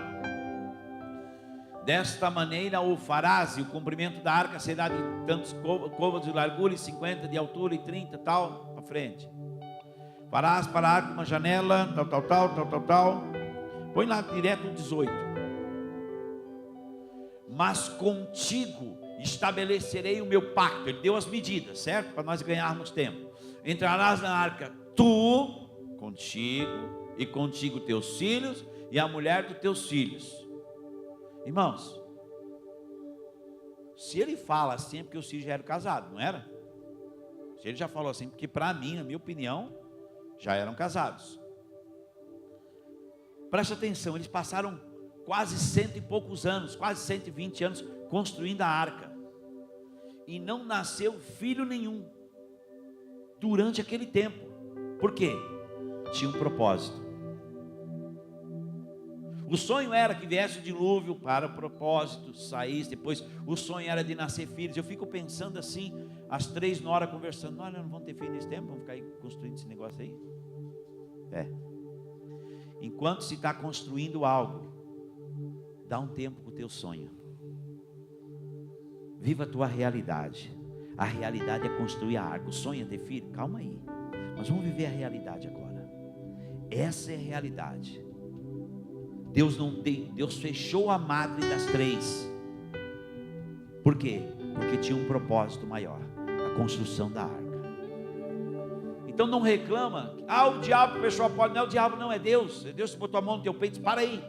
S1: Desta maneira o farás, e o comprimento da arca será de tantos côvados de largura, e 50 de altura, e 30, tal, para frente. Farás para a arca uma janela, tal. Põe lá direto 18. Mas contigo estabelecerei o meu pacto. Ele deu as medidas, certo? Para nós ganharmos tempo. Entrarás na arca tu, contigo, e contigo teus filhos, e a mulher dos teus filhos. Irmãos, se ele fala assim é porque os filhos já eram casados, não era? Se ele já falou assim, porque para mim, na minha opinião, já eram casados. Presta atenção, eles passaram quase 100 e poucos anos, quase 120 anos construindo a arca, e não nasceu filho nenhum durante aquele tempo. Por quê? Tinha um propósito. O sonho era que viesse o dilúvio para o propósito, saísse. Depois o sonho era de nascer filhos. Eu fico pensando assim, às 3 na hora conversando: nós não vamos ter filho nesse tempo, vamos ficar aí construindo esse negócio aí. Enquanto se está construindo algo, dá um tempo para o teu sonho. Viva a tua realidade. A realidade é construir a arca. O sonho é ter filho? Calma aí. Mas vamos viver a realidade agora. Essa é a realidade. Deus fechou a madre das 3. Por quê? Porque tinha um propósito maior, a construção da arca. Então não reclama: o diabo fechou a porta. Não é o diabo, não, é Deus. É Deus que botou a mão no teu peito. Para aí.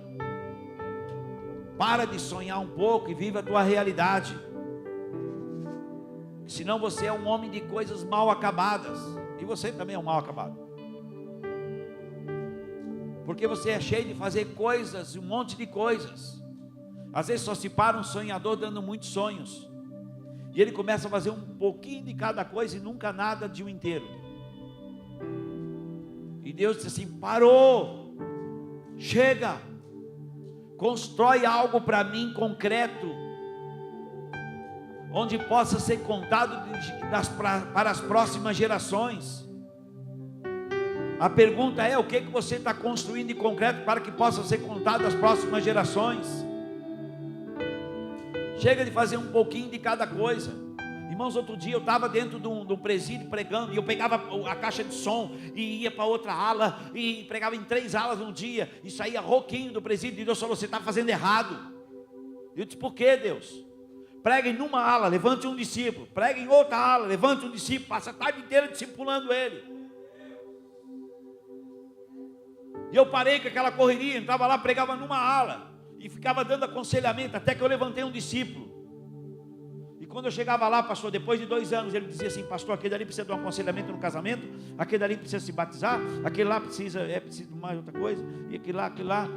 S1: Para de sonhar um pouco e viva a tua realidade. Senão você é um homem de coisas mal acabadas. E você também é um mal acabado. Porque você é cheio de fazer coisas, um monte de coisas. Às vezes só se para um sonhador dando muitos sonhos, e ele começa a fazer um pouquinho de cada coisa e nunca nada de um inteiro. E Deus disse assim: parou, chega, constrói algo para mim concreto, onde possa ser contado para as próximas gerações. A pergunta é: o que você está construindo de concreto para que possa ser contado às próximas gerações? Chega de fazer um pouquinho de cada coisa. Irmãos, outro dia eu estava dentro de um presídio pregando, e eu pegava a caixa de som e ia para outra ala, e pregava em 3 alas um dia, e saía rouquinho do presídio, e Deus falou: você está fazendo errado. Eu disse: por que, Deus? Prega em uma ala, levante um discípulo. Prega em outra ala, levante um discípulo. Passa a tarde inteira discipulando ele. E eu parei com aquela correria, entrava lá, pregava numa ala e ficava dando aconselhamento, até que eu levantei um discípulo. E quando eu chegava lá, pastor, depois de 2 anos, ele dizia assim: pastor, aquele ali precisa de um aconselhamento no casamento, aquele ali precisa se batizar, aquele lá precisa de mais outra coisa, e aquele lá,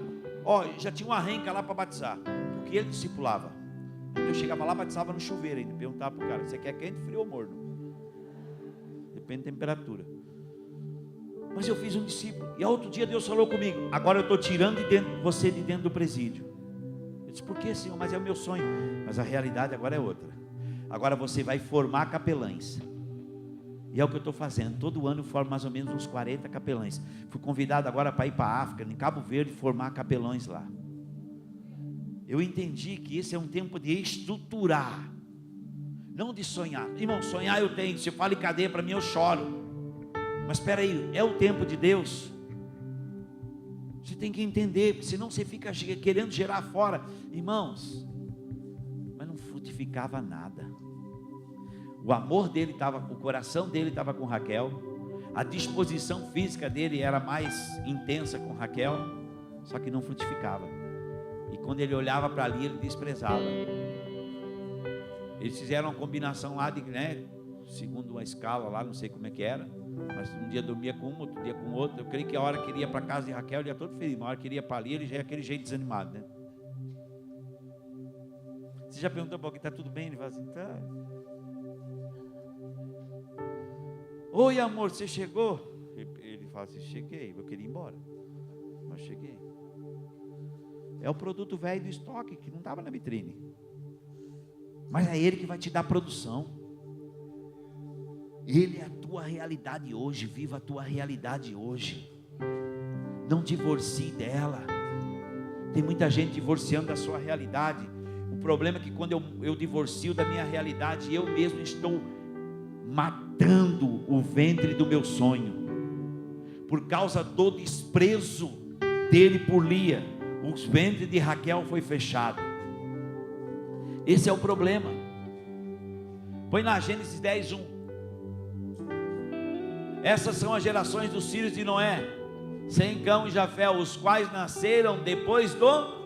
S1: já tinha uma renca lá para batizar, porque ele discipulava. Então eu chegava lá, batizava no chuveiro ainda, perguntava para o cara: você quer quente, frio ou morno? Depende da temperatura. Mas eu fiz um discípulo, e outro dia Deus falou comigo: agora eu estou tirando você de dentro do presídio. Eu disse: por que, Senhor? Mas é o meu sonho. Mas a realidade agora é outra. Agora você vai formar capelães. E é o que eu estou fazendo. Todo ano eu formo mais ou menos uns 40 capelães. Fui convidado agora para ir para a África, em Cabo Verde, formar capelões lá. Eu entendi que esse é um tempo de estruturar, não de sonhar. Irmão, sonhar eu tenho. Se eu falo em cadeia, para mim eu choro. Mas espera aí, é o tempo de Deus. Você tem que entender, senão você fica querendo gerar fora. Irmãos, mas não frutificava nada. O amor dele estava, o coração dele estava com Raquel, a disposição física dele era mais intensa com Raquel, só que não frutificava. E quando ele olhava para ali, ele desprezava. Eles fizeram uma combinação lá de, né, segundo uma escala lá, não sei como é que era, mas um dia dormia com um, outro dia com outro. Eu creio que a hora que ele ia para casa de Raquel, ele ia todo feliz. Na hora que ele ia para ali, ele já ia aquele jeito desanimado, né? Você já perguntou para alguém, está tudo bem? Ele fala assim, tá. Oi, amor, você chegou? Ele fala assim, cheguei, eu queria ir embora, mas cheguei. É o produto velho do estoque, que não estava na vitrine, mas é Ele que vai te dar produção. Ele é a tua realidade hoje. Viva a tua realidade hoje, não divorcie dela. Tem muita gente divorciando da sua realidade. O problema é que quando eu divorcio da minha realidade, eu mesmo estou matando o ventre do meu sonho, por causa do desprezo dele por Lia. O ventre de Raquel foi fechado. Esse é o problema. Põe na Gênesis 10:1. Essas são as gerações dos filhos de Noé, Sem, Cão e Jafé, os quais nasceram depois do...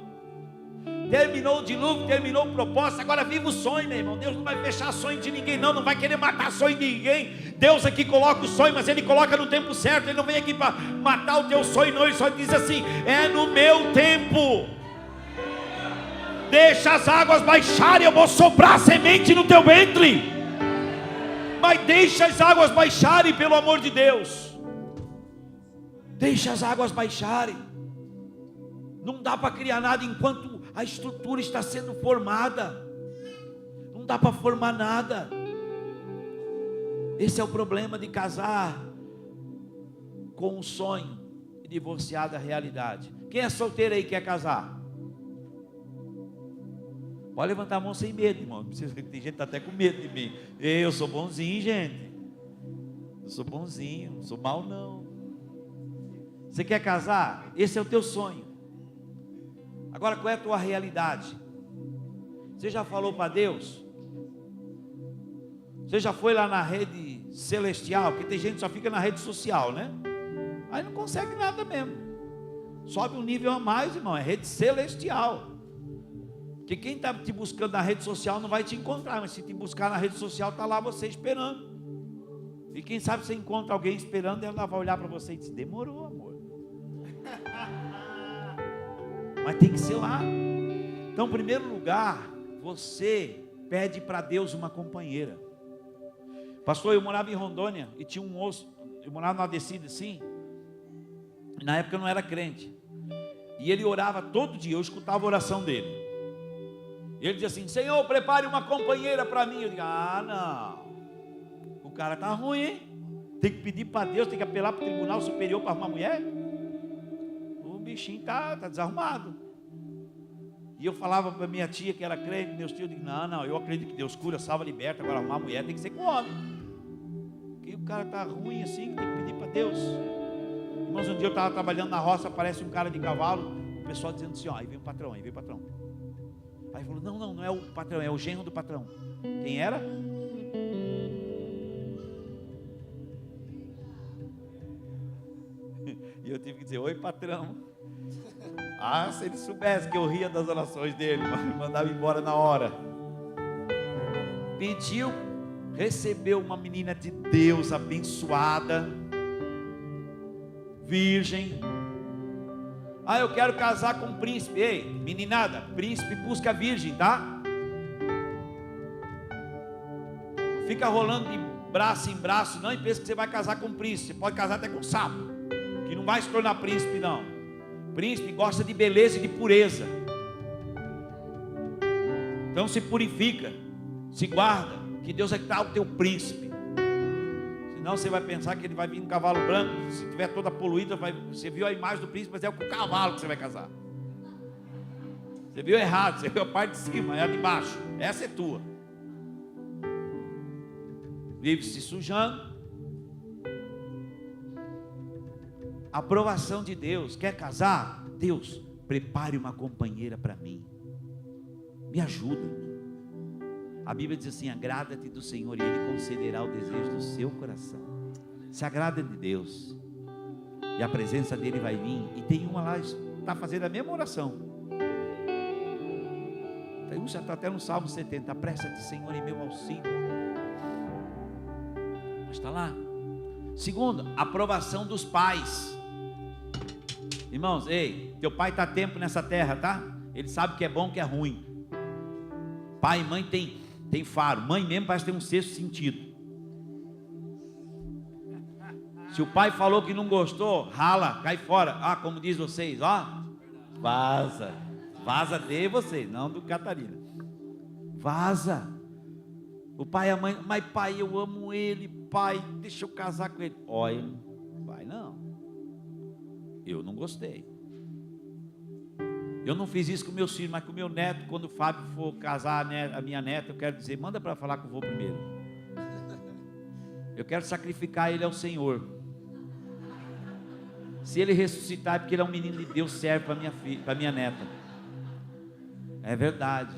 S1: Terminou o dilúvio, terminou o propósito. Agora viva o sonho, meu irmão. Deus não vai fechar sonho de ninguém, não vai querer matar sonho de ninguém. Deus aqui coloca o sonho, mas Ele coloca no tempo certo. Ele não vem aqui para matar o teu sonho, não. Ele só diz assim, é no meu tempo. Deixa as águas baixarem, eu vou soprar semente no teu ventre. Mas deixa as águas baixarem, pelo amor de Deus. Deixa as águas baixarem. Não dá para criar nada enquanto a estrutura está sendo formada. Não dá para formar nada. Esse é o problema de casar com um sonho e divorciar da realidade. Quem é solteiro aí e quer casar? Pode levantar a mão sem medo, irmão. Tem gente que está até com medo de mim. Eu sou bonzinho, gente. Eu sou bonzinho, não sou mal não. Você quer casar? Esse é o teu sonho. Agora, qual é a tua realidade? Você já falou para Deus? Você já foi lá na rede celestial? Porque tem gente que só fica na rede social, né? Aí não consegue nada mesmo. Sobe um nível a mais, irmão. É rede celestial. Porque quem está te buscando na rede social não vai te encontrar. Mas se te buscar na rede social, está lá você esperando. E quem sabe você encontra alguém esperando, ela vai olhar para você e dizer, demorou, amor. Mas tem que ser lá. Então, em primeiro lugar, você pede para Deus uma companheira. Pastor, eu morava em Rondônia e tinha um moço, eu morava numa descida assim, e na época eu não era crente, e ele orava todo dia, eu escutava a oração dele. E ele dizia assim, Senhor, prepare uma companheira para mim. Eu digo, não, o cara está ruim, hein? Tem que pedir para Deus, tem que apelar para o tribunal superior para arrumar mulher. O bichinho está desarrumado. E eu falava para minha tia que era crente, meus tios, eu digo, não, eu acredito que Deus cura, salva, liberta, agora arrumar mulher tem que ser com homem. Porque o cara está ruim assim, tem que pedir para Deus. Irmãos, um dia eu estava trabalhando na roça, aparece um cara de cavalo, o pessoal dizendo assim, aí vem o patrão, aí vem o patrão. Aí falou, não é o patrão, é o genro do patrão. Quem era? E eu tive que dizer, oi patrão. Se ele soubesse que eu ria das orações dele, me mandava embora na hora. Pediu, recebeu uma menina de Deus abençoada, virgem. Eu quero casar com um príncipe. Ei, meninada, príncipe busca virgem, tá? Não fica rolando de braço em braço não, e pensa que você vai casar com um príncipe. Você pode casar até com um sapo, que não vai se tornar príncipe não. Príncipe gosta de beleza e de pureza. Então se purifica, se guarda, que Deus é que está o teu príncipe. Senão você vai pensar que ele vai vir um cavalo branco. Se tiver toda poluída, você viu a imagem do príncipe, mas é com o cavalo que você vai casar. Você viu errado, você viu a parte de cima, é a de baixo. Essa é tua. Vive se sujando. Aprovação de Deus. Quer casar? Deus, prepare uma companheira para mim. Me ajuda. A Bíblia diz assim, agrada-te do Senhor e Ele concederá o desejo do seu coração. Se agrada de Deus e a presença dEle vai vir. E tem uma lá, está fazendo a mesma oração. Lúcia está até no Salmo 70. Apressa-te, Senhor, em meu auxílio. Mas está lá. Segundo, aprovação dos pais. Irmãos, ei, teu pai está tempo nessa terra, tá? Ele sabe o que é bom, o que é ruim. Pai e mãe tem faro. Mãe mesmo parece ter um sexto sentido. Se o pai falou que não gostou, rala, cai fora. Ah, como diz vocês, ó, vaza. Vaza de vocês, não do Catarina. Vaza. O pai e a mãe, mas pai, eu amo ele, pai, deixa eu casar com ele. Olha, pai, não. Eu não gostei. Eu não fiz isso com meus filhos, mas com o meu neto. Quando o Fábio for casar a minha neta, eu quero dizer, manda para falar com o vô primeiro. Eu quero sacrificar ele ao Senhor. Se ele ressuscitar, é porque ele é um menino de Deus, serve para minha filha, para minha neta. É verdade.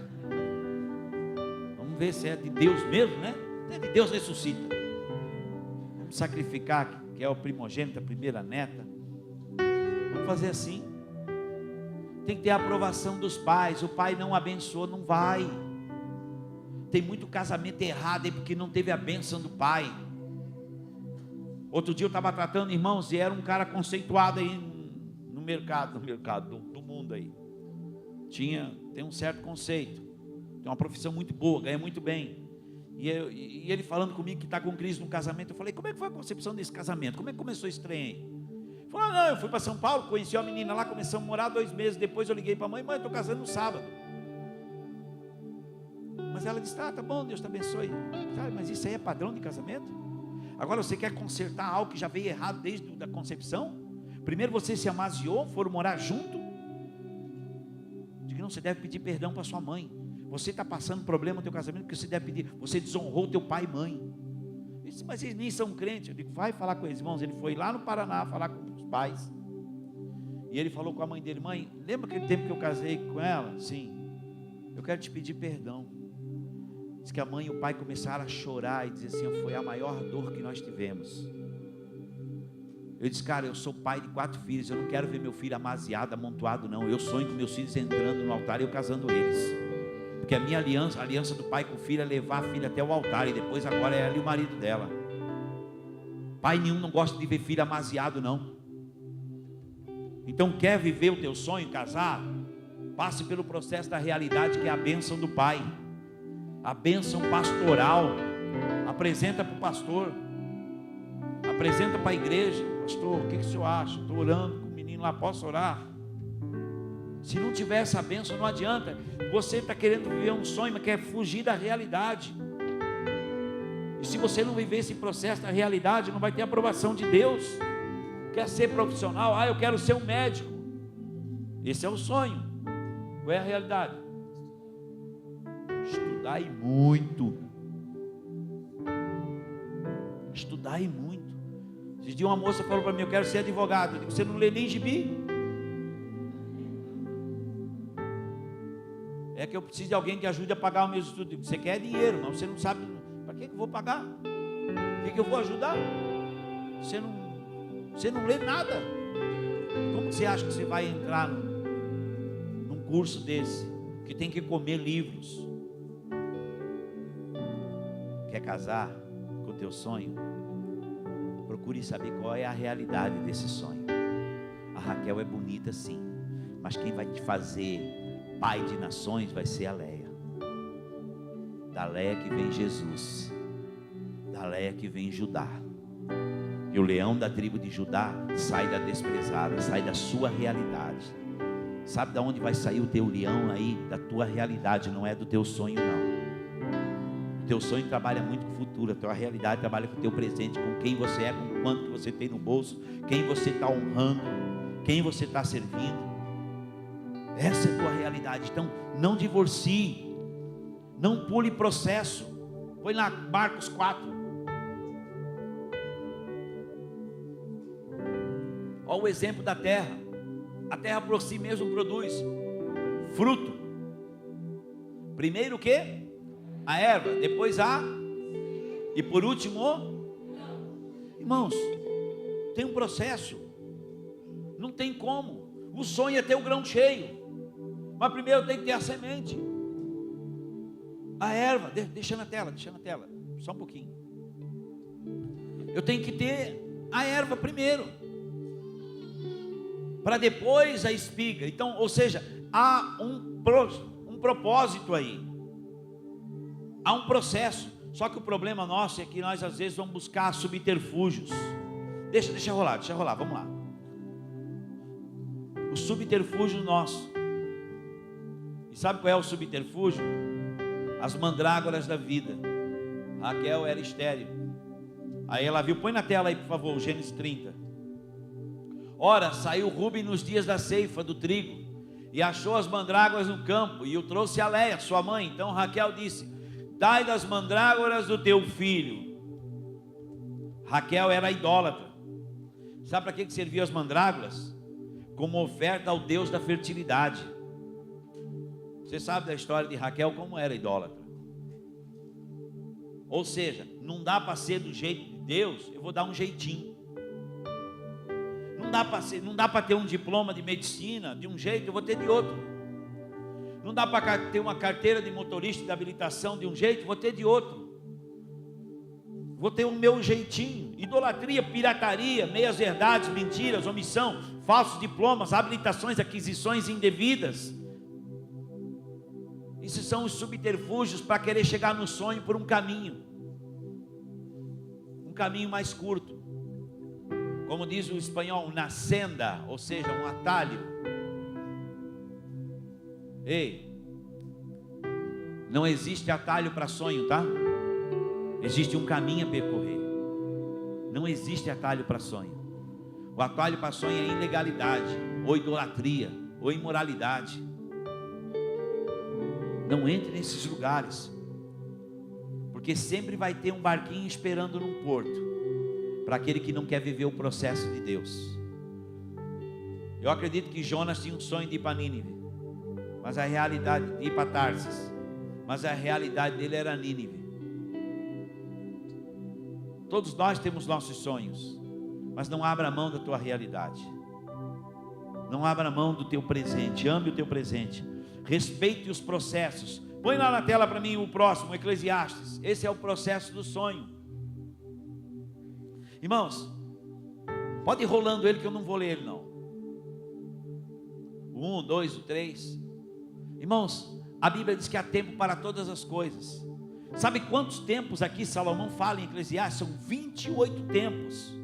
S1: Vamos ver se é de Deus mesmo, né? Se é de Deus, ressuscita. Vamos sacrificar, que é o primogênito, a primeira neta. Vamos fazer assim. Tem que ter a aprovação dos pais. O pai não abençoou, não vai. Tem muito casamento errado aí porque não teve a bênção do pai. Outro dia eu estava tratando, irmãos, e era um cara conceituado aí no mercado do mundo aí. Tem um certo conceito, tem uma profissão muito boa, ganha muito bem. E ele falando comigo que está com crise no casamento. Eu falei, como é que foi a concepção desse casamento? Como é que começou esse trem aí? Ele falou, não, eu fui para São Paulo, conheci uma menina lá, começamos a morar 2 meses. Depois eu liguei para a mãe, estou casando no sábado. Mas ela disse, tá bom, Deus te abençoe. Mas isso aí é padrão de casamento? Agora você quer consertar algo que já veio errado desde a concepção? Primeiro você se amaziou, foram morar junto. Diga, não, você deve pedir perdão para sua mãe. Você está passando problema no teu casamento porque você deve pedir. Você desonrou teu pai e mãe. Ele disse, mas eles nem são crentes. Eu digo, vai falar com eles, irmãos. Ele foi lá no Paraná falar com os pais. E ele falou com a mãe dele, mãe, lembra aquele tempo que eu casei com ela? Sim. Eu quero te pedir perdão. Diz que a mãe e o pai começaram a chorar e dizer assim, foi a maior dor que nós tivemos. Eu disse, cara, eu sou pai de 4 filhos, eu não quero ver meu filho amaziado, amontoado, não. Eu sonho com meus filhos entrando no altar e eu casando eles. Porque a minha aliança, a aliança do pai com o filho é levar a filha até o altar, e depois agora é ela e o marido dela. Pai nenhum não gosta de ver filho amaziado, não. Então quer viver o teu sonho, casar? Passe pelo processo da realidade, que é a bênção do pai. A bênção pastoral. Apresenta para o pastor, apresenta para a igreja. Pastor, o que o senhor acha? Estou orando com o menino lá, posso orar? Se não tiver essa bênção, não adianta. Você está querendo viver um sonho, mas quer fugir da realidade. E se você não viver esse processo da realidade, não vai ter aprovação de Deus. Quer ser profissional? Eu quero ser um médico. Esse é o sonho. Qual é a realidade? Estudai muito. Estudai muito. Esses dias uma moça falou para mim, eu quero ser advogado. Eu digo, você não lê nem gibi? É que eu preciso de alguém que ajude a pagar os meus estudos. Eu digo, você quer dinheiro, mas você não sabe. Para que eu vou pagar? O que eu vou ajudar? Você não lê nada. Como você acha que você vai entrar num curso desse? Que tem que comer livros. Quer casar com o teu sonho? Procure saber qual é a realidade desse sonho. A Raquel é bonita sim, mas quem vai te fazer pai de nações vai ser a Leia. Da Leia que vem Jesus, da Leia que vem Judá. E o leão da tribo de Judá sai da desprezada, sai da sua realidade. Sabe de onde vai sair o teu leão aí? Da tua realidade, não é do teu sonho não. O teu sonho trabalha muito com o futuro, a tua realidade trabalha com o teu presente, com quem você é, com quanto que você tem no bolso, quem você está honrando, quem você está servindo. Essa é a tua realidade. Então não divorcie, não pule processo. Põe lá Marcos 4. Olha o exemplo da terra. A terra por si mesmo produz fruto. Primeiro o quê? A erva, depois e por último irmãos, tem um processo. Não tem como. O sonho é ter o grão cheio, mas primeiro tem que ter a semente. A erva, deixa na tela, só um pouquinho. Eu tenho que ter a erva primeiro, para depois a espiga. Então, ou seja, há um propósito aí, há um processo. Só que o problema nosso é que nós às vezes vamos buscar subterfúgios. Deixa rolar, vamos lá. O subterfúgio nosso. E sabe qual é o subterfúgio? As mandrágoras da vida. Raquel era estéril. Aí ela viu, põe na tela aí por favor, Gênesis 30. Ora, saiu Rúben nos dias da ceifa do trigo, e achou as mandrágoras no campo, e o trouxe a Léia, sua mãe. Então Raquel disse: dai das mandrágoras do teu filho. Raquel era idólatra. Sabe para que serviam as mandrágoras? Como oferta ao Deus da fertilidade. Você sabe da história de Raquel, como era idólatra. Ou seja, não dá para ser do jeito de Deus, eu vou dar um jeitinho. Não dá para ter um diploma de medicina de um jeito, eu vou ter de outro. Não dá para ter uma carteira de motorista de habilitação de um jeito, eu vou ter de outro. Vou ter o meu jeitinho. Idolatria, pirataria, meias verdades, mentiras, omissão, falsos diplomas, habilitações, aquisições indevidas. Esses são os subterfúgios para querer chegar no sonho por um caminho mais curto. Como diz o espanhol, una senda, ou seja, um atalho. Ei, não existe atalho para sonho, tá? Existe um caminho a percorrer. Não existe atalho para sonho. O atalho para sonho é ilegalidade, ou idolatria, ou imoralidade. Não entre nesses lugares, porque sempre vai ter um barquinho esperando num porto, para aquele que não quer viver o processo de Deus. Eu acredito que Jonas tinha um sonho de ir para Nínive, mas a realidade, de ir para Tarsis, mas a realidade dele era Nínive. Todos nós temos nossos sonhos, mas não abra mão da tua realidade, não abra mão do teu presente, ame o teu presente, respeite os processos. Põe lá na tela para mim o próximo, Eclesiastes. Esse é o processo do sonho. Irmãos, pode ir rolando ele que eu não vou ler ele não. O 1, 2, o 3. Irmãos, a Bíblia diz que há tempo para todas as coisas. Sabe quantos tempos aqui Salomão fala em Eclesiastes? São 28 tempos.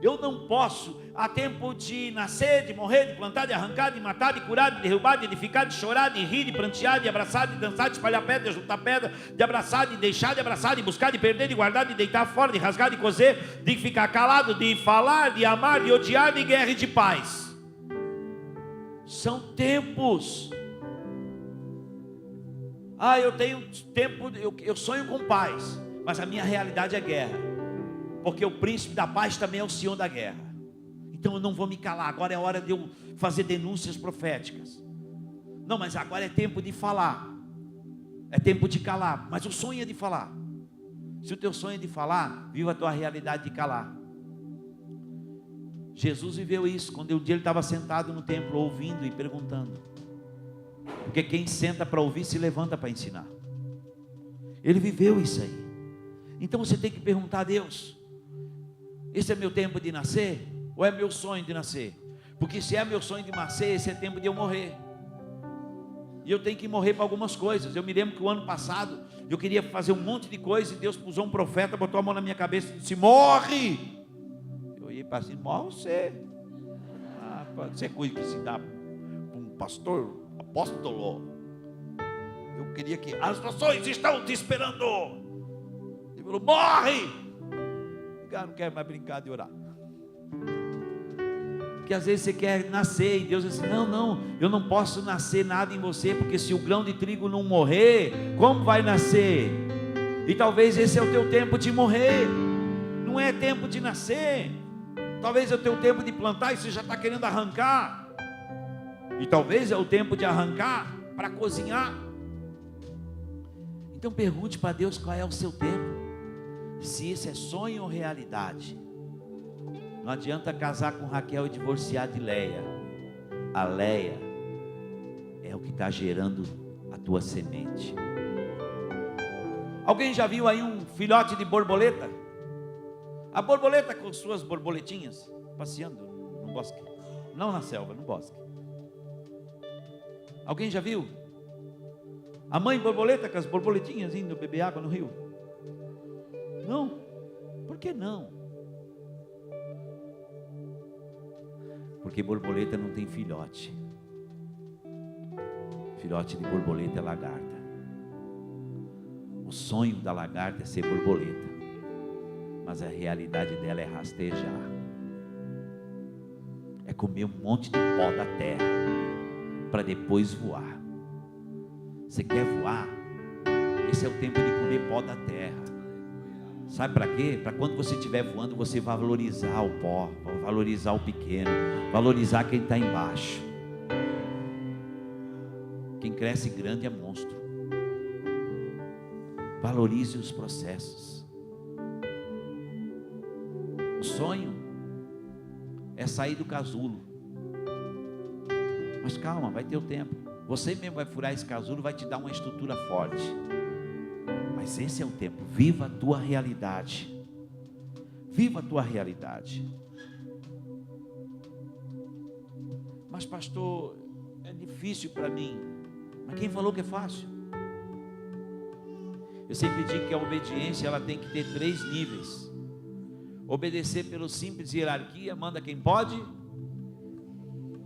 S1: Eu não posso, há tempo de nascer, de morrer, de plantar, de arrancar, de matar, de curar, de derrubar, de edificar, de chorar, de rir, de prantear, de abraçar, de dançar, de espalhar pedra, de juntar pedra, de abraçar, de deixar, de abraçar, de buscar, de perder, de guardar, de deitar fora, de rasgar, de coser, de ficar calado, de falar, de amar, de odiar, de guerra e de paz. São tempos. Eu tenho tempo, eu sonho com paz, mas a minha realidade é guerra. Porque o príncipe da paz também é o senhor da guerra. Então eu não vou me calar. Agora é hora de eu fazer denúncias proféticas. Não, mas agora é tempo de falar. É tempo de calar. Mas o sonho é de falar. Se o teu sonho é de falar, viva a tua realidade de calar. Jesus viveu isso. Quando um dia ele estava sentado no templo, ouvindo e perguntando. Porque quem senta para ouvir, se levanta para ensinar. Ele viveu isso aí. Então você tem que perguntar a Deus: esse é meu tempo de nascer? Ou é meu sonho de nascer? Porque se é meu sonho de nascer, esse é tempo de eu morrer. E eu tenho que morrer para algumas coisas. Eu me lembro que o ano passado eu queria fazer um monte de coisa, e Deus usou um profeta, botou a mão na minha cabeça e disse: morre! Eu olhei para assim: morre você. Você cuida que se dá para um pastor, apóstolo. Eu queria que as nações estão te esperando. Ele falou: morre! Eu não quero mais brincar de orar. Porque às vezes você quer nascer, e Deus diz assim: não, eu não posso nascer nada em você, porque se o grão de trigo não morrer, como vai nascer? E talvez esse é o teu tempo de morrer. Não é tempo de nascer. Talvez é o teu tempo de plantar, e você já está querendo arrancar. E talvez é o tempo de arrancar para cozinhar. Então pergunte para Deus qual é o seu tempo, se esse é sonho ou realidade. Não adianta casar com Raquel e divorciar de Léia. A Léia é o que está gerando a tua semente. Alguém já viu aí um filhote de borboleta? A borboleta com suas borboletinhas passeando no bosque. Não na selva, no bosque. Alguém já viu? A mãe borboleta com as borboletinhas indo beber água no rio? Não? Por que não? Porque borboleta não tem filhote. Filhote de borboleta é lagarta. O sonho da lagarta é ser borboleta, mas a realidade dela é rastejar, é comer um monte de pó da terra, para depois voar. Você quer voar? Esse é o tempo de comer pó da terra. Sabe para quê? Para quando você estiver voando, você vai valorizar o pó, vai valorizar o pequeno, valorizar quem está embaixo. Quem cresce grande é monstro. Valorize os processos. O sonho é sair do casulo. Mas calma, vai ter o tempo. Você mesmo vai furar esse casulo, vai te dar uma estrutura forte. Mas esse é o tempo. Viva a tua realidade. Viva a tua realidade. Mas pastor, é difícil para mim. Mas quem falou que é fácil? Eu sempre digo que a obediência ela tem que ter 3 níveis. Obedecer pelo simples hierarquia, manda quem pode,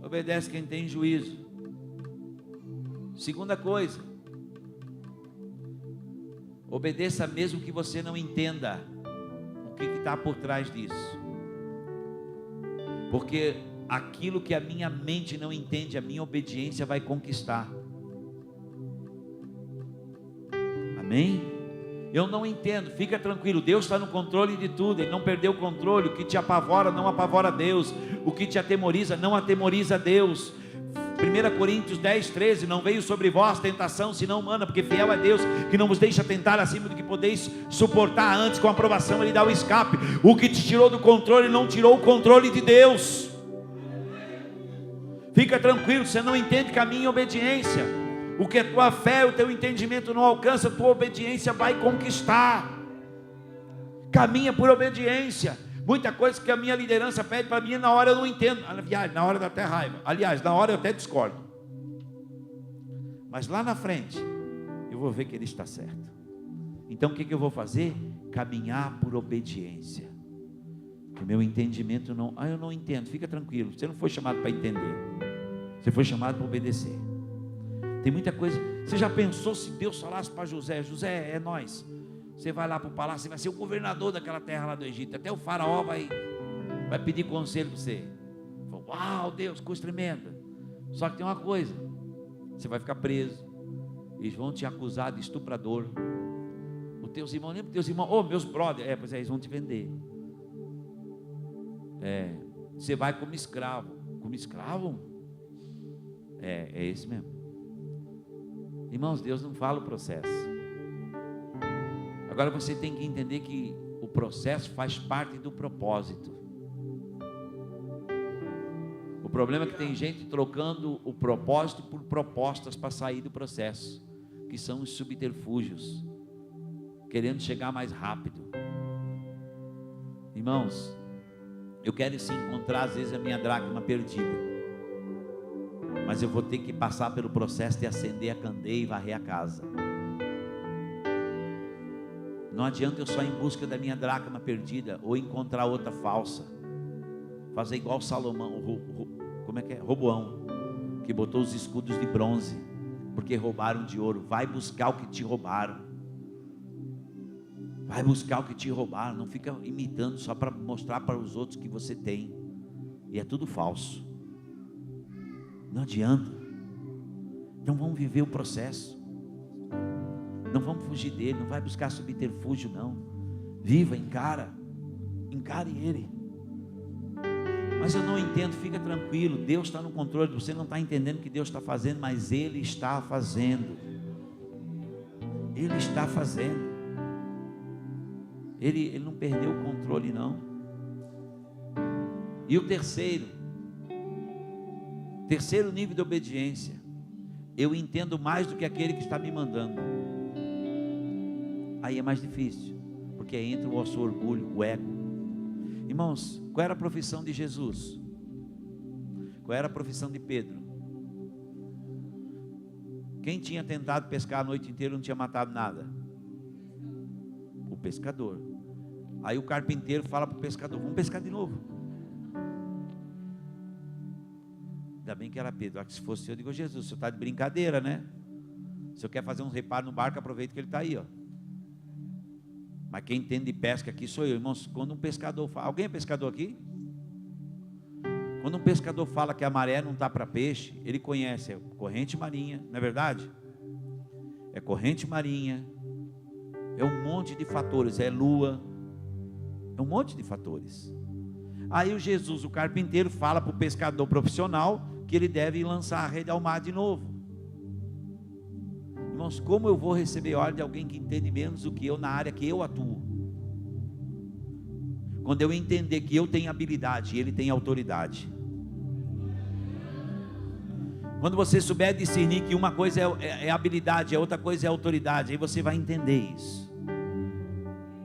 S1: obedece quem tem juízo. Segunda coisa, obedeça mesmo que você não entenda o que está por trás disso. Porque aquilo que a minha mente não entende, a minha obediência vai conquistar. Amém? Eu não entendo, fica tranquilo, Deus está no controle de tudo, Ele não perdeu o controle. O que te apavora não apavora Deus, o que te atemoriza não atemoriza Deus. 1 Coríntios 10, 13, não veio sobre vós tentação senão humana, porque fiel é Deus, que não vos deixa tentar acima do que podeis suportar, antes com aprovação Ele dá o escape. O que te tirou do controle não tirou o controle de Deus. Fica tranquilo, você não entende caminho e obediência. O que a tua fé, o teu entendimento não alcança, a tua obediência vai conquistar. Caminha por obediência. Muita coisa que a minha liderança pede para mim, na hora eu não entendo. Aliás, na hora dá até raiva. Aliás, na hora eu até discordo. Mas lá na frente, eu vou ver que ele está certo. Então o que eu vou fazer? Caminhar por obediência. Que o meu entendimento não... eu não entendo, fica tranquilo. Você não foi chamado para entender. Você foi chamado para obedecer. Tem muita coisa. Você já pensou se Deus falasse para José: José, é nós. Você vai lá para o palácio, você vai ser o governador daquela terra lá do Egito. Até o faraó vai pedir conselho para você. Uau, Deus, coisa tremenda. Só que tem uma coisa: você vai ficar preso. Eles vão te acusar de estuprador. Os teus irmãos, lembra teus irmãos? Meus brothers. Pois é, eles vão te vender. Você vai como escravo. Como escravo? É esse mesmo. Irmãos, Deus não fala o processo. Agora você tem que entender que o processo faz parte do propósito. O problema é que tem gente trocando o propósito por propostas para sair do processo, que são os subterfúgios, querendo chegar mais rápido. Irmãos, eu quero sim encontrar às vezes a minha dracma perdida, mas eu vou ter que passar pelo processo de acender a candeia e varrer a casa. Não adianta eu só ir em busca da minha dracma perdida, ou encontrar outra falsa, fazer igual Salomão, Roboão, que botou os escudos de bronze, porque roubaram de ouro. Vai buscar o que te roubaram. Vai buscar o que te roubaram. Não fica imitando só para mostrar para os outros que você tem, e é tudo falso. Não adianta. Então vamos viver o processo. Não vamos fugir dele. Não vai buscar subterfúgio não. Viva, encara. Encare ele. Mas eu não entendo, fica tranquilo. Deus está no controle. Você não está entendendo o que Deus está fazendo, mas Ele está fazendo. Ele está fazendo. Ele não perdeu o controle não. E o terceiro nível de obediência: eu entendo mais do que aquele que está me mandando. Aí é mais difícil, porque entra o nosso orgulho, o ego. Irmãos, qual era a profissão de Jesus? Qual era a profissão de Pedro? Quem tinha tentado pescar a noite inteira e não tinha matado nada? O pescador. Aí o carpinteiro fala para o pescador: vamos pescar de novo. Ainda bem que era Pedro. Se fosse eu, digo: Jesus, o senhor está de brincadeira, né? Se o senhor quer fazer um reparo no barco, aproveita que ele está aí, ó. Mas quem entende de pesca aqui sou eu, irmãos. Quando um pescador fala, alguém é pescador aqui? Quando um pescador fala que a maré não está para peixe, ele conhece, é corrente marinha, não é verdade? É corrente marinha, é um monte de fatores, é lua, é um monte de fatores. Aí o Jesus, o carpinteiro, fala para o pescador profissional que ele deve lançar a rede ao mar de novo. Irmãos, como eu vou receber ordem de alguém que entende menos do que eu na área que eu atuo? Quando eu entender que eu tenho habilidade e ele tem autoridade. Quando você souber discernir que uma coisa é habilidade, a outra coisa é autoridade, aí você vai entender isso.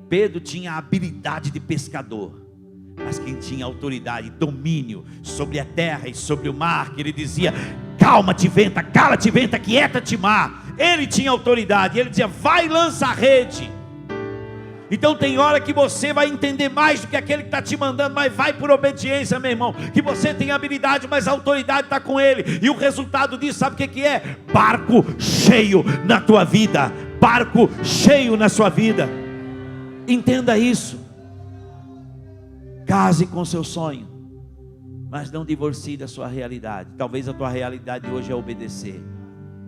S1: Pedro tinha a habilidade de pescador, mas quem tinha autoridade, domínio sobre a terra e sobre o mar, que ele dizia: calma-te venta, cala-te venta, quieta-te mar. Ele tinha autoridade, ele dizia: vai, lança a rede. Então tem hora que você vai entender mais do que aquele que está te mandando, mas vai por obediência, meu irmão, que você tem habilidade, mas a autoridade está com ele, e o resultado disso, sabe o que é? Barco cheio na tua vida, barco cheio na sua vida. Entenda isso. Case com seu sonho, mas não divorcie da sua realidade. Talvez a tua realidade hoje é obedecer.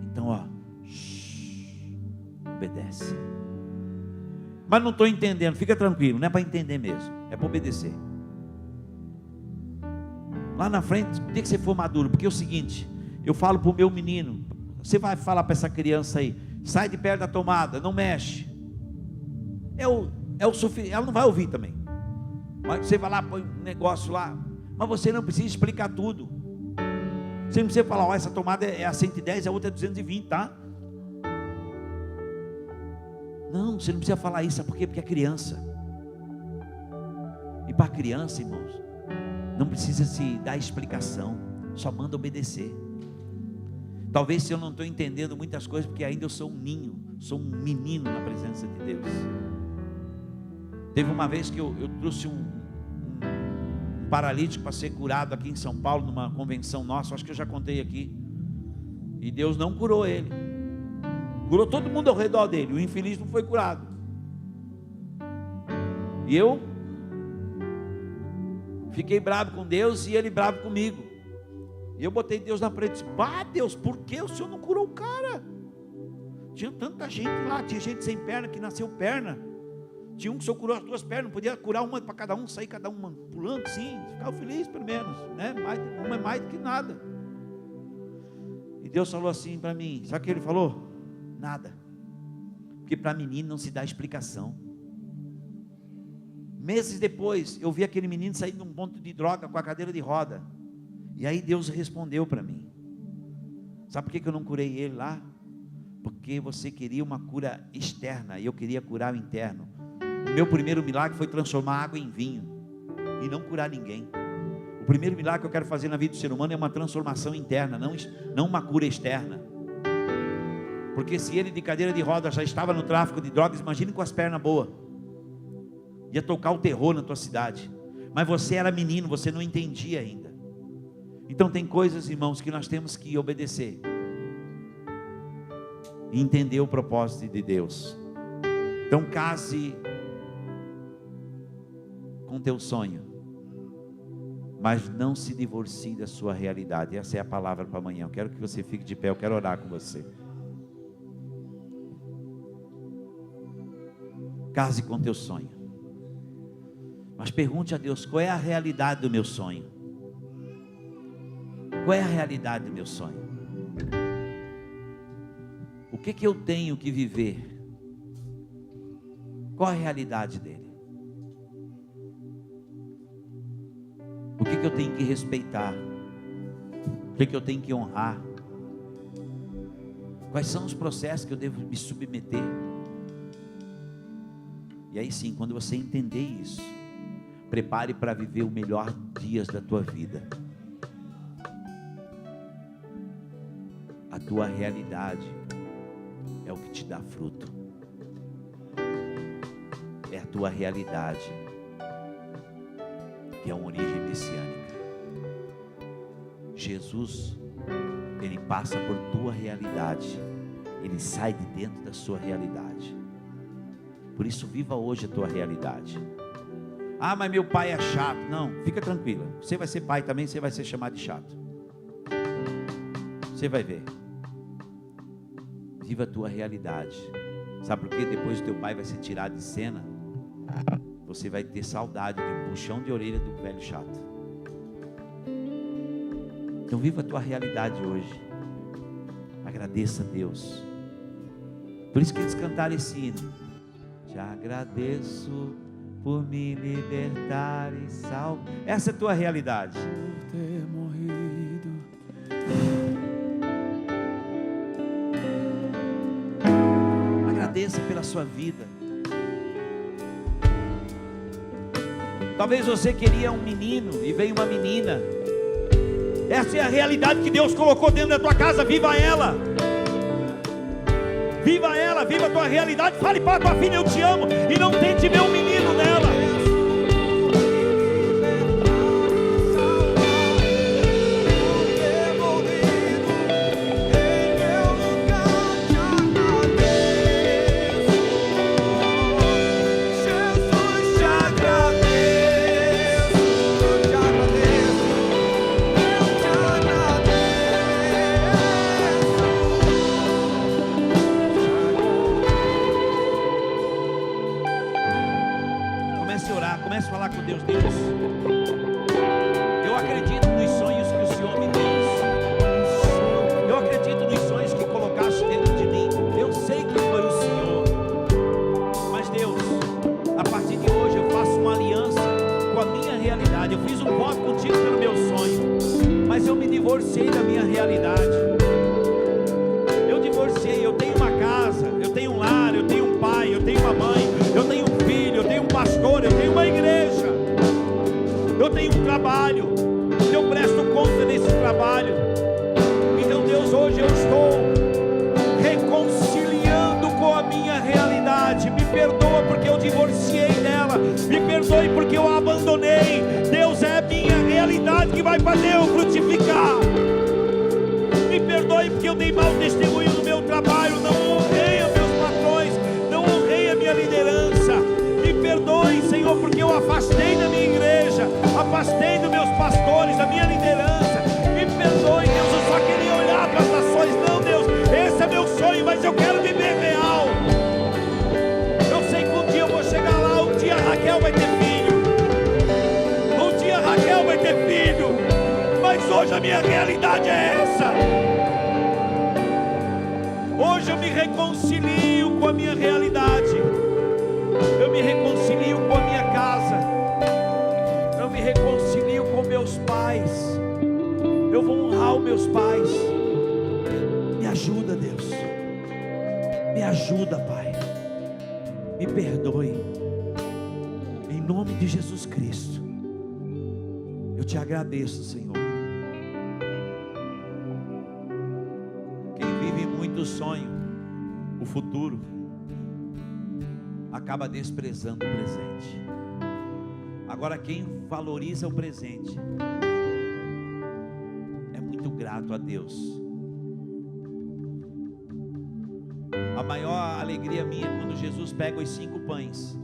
S1: Então, ó, obedece. Mas não estou entendendo, fica tranquilo, não é para entender mesmo, é para obedecer. Lá na frente, o dia que você for maduro, porque é o seguinte, eu falo para o meu menino, você vai falar para essa criança aí: sai de perto da tomada, não mexe. É o suficiente, ela não vai ouvir também. Mas você vai lá, põe um negócio lá, mas você não precisa explicar tudo. Você não precisa falar: ó, essa tomada é a 110, a outra é 220, tá? Não, você não precisa falar isso, sabe por quê? Porque é criança. E para criança, irmãos, não precisa se dar explicação, só manda obedecer. Talvez se eu não estou entendendo muitas coisas, porque ainda eu sou um ninho, sou um menino na presença de Deus. Teve uma vez que eu trouxe um paralítico para ser curado aqui em São Paulo, numa convenção nossa, acho que eu já contei aqui. E Deus não curou ele. Curou todo mundo ao redor dele. O infeliz não foi curado. E eu fiquei bravo com Deus e ele bravo comigo. E eu botei Deus na frente e disse: bah, Deus, por que o Senhor não curou o cara? Tinha tanta gente lá, tinha gente sem perna que nasceu perna. Tinha um que o Senhor curou as duas pernas, não podia curar uma para cada um, sair cada uma pulando, sim, ficava feliz pelo menos, né? Uma é mais do que nada. E Deus falou assim para mim, sabe o que ele falou? Nada, porque para menino não se dá explicação. Meses depois, eu vi aquele menino sair de um ponto de droga com a cadeira de roda, e aí Deus respondeu para mim. Sabe por que eu não curei ele lá? Porque você queria uma cura externa, e eu queria curar o interno. O meu primeiro milagre foi transformar água em vinho, e não curar ninguém. O primeiro milagre que eu quero fazer na vida do ser humano é uma transformação interna, não uma cura externa. Porque se ele de cadeira de rodas já estava no tráfico de drogas, imagine com as pernas boas. Ia tocar o terror na tua cidade. Mas você era menino, você não entendia ainda. Então tem coisas, irmãos, que nós temos que obedecer. E entender o propósito de Deus. Então case com teu sonho. Mas não se divorcie da sua realidade. Essa é a palavra para amanhã. Eu quero que você fique de pé, eu quero orar com você. Case com teu sonho, mas pergunte a Deus: qual é a realidade do meu sonho? Qual é a realidade do meu sonho? O que eu tenho que viver? Qual a realidade dele? O que eu tenho que respeitar? O que eu tenho que honrar? Quais são os processos que eu devo me submeter? E aí sim, quando você entender isso, prepare para viver o melhor dias da tua vida. A tua realidade é o que te dá fruto. É a tua realidade que é uma origem messiânica. Jesus, Ele passa por tua realidade. Ele sai de dentro da sua realidade. Por isso, viva hoje a tua realidade. Ah, mas meu pai é chato. Não, fica tranquila. Você vai ser pai também, você vai ser chamado de chato. Você vai ver. Viva a tua realidade. Sabe por quê? Depois o teu pai vai ser tirado de cena. Você vai ter saudade de um puxão de orelha do velho chato. Então viva a tua realidade hoje. Agradeça a Deus. Por isso que eles cantaram esse hino. Te agradeço por me libertar e salvar. Essa é a tua realidade.
S2: Por ter morrido.
S1: Agradeça pela sua vida. Talvez você queria um menino e veio uma menina. Essa é a realidade que Deus colocou dentro da tua casa. Viva ela. Viva ela, viva a tua realidade. Fale para a tua filha: eu te amo. E não tente ver um menino nela. Comece a falar com Deus. Deus, eu acredito nos sonhos que o Senhor me deu. Eu acredito nos sonhos que colocaste dentro de mim. Eu sei que foi o Senhor. Mas Deus, a partir de hoje eu faço uma aliança com a minha realidade. Eu fiz um voto contigo pelo meu sonho, mas eu me divorciei da minha realidade. Eu divorciei. Eu tenho uma casa, eu tenho um lar, eu tenho um pai, eu tenho uma mãe, eu tenho um filho, eu tenho um pastor, eu tenho uma igreja, eu tenho um trabalho, eu presto conta desse trabalho. Então Deus, hoje eu estou reconciliando com a minha realidade. Me perdoa porque eu divorciei dela, me perdoe porque eu a abandonei. Deus, é a minha realidade que vai fazer eu frutificar. Me perdoe porque eu dei mau testemunho no meu trabalho, não honrei os meus patrões, não honrei a minha liderança. Me perdoe, Senhor, porque eu afastei da minha igreja, afastei dos meus pastores, da minha liderança. Me perdoe, Deus, eu só queria olhar para as nações. Não, Deus, esse é meu sonho, mas eu quero viver real. Eu sei que um dia eu vou chegar lá, um dia a Raquel vai ter filho, um dia a Raquel vai ter filho, mas hoje a minha realidade é essa. Hoje eu me reconcilio com a minha realidade. Eu me reconcilio com a minha casa. Eu me reconcilio com meus pais. Eu vou honrar os meus pais. Me ajuda, Deus. Me ajuda, Pai. Me perdoe. Em nome de Jesus Cristo. Eu te agradeço, Senhor. Quem vive muito sonho, o futuro, acaba desprezando o presente. Agora quem valoriza o presente é muito grato a Deus. A maior alegria minha é quando Jesus pega os 5 pães.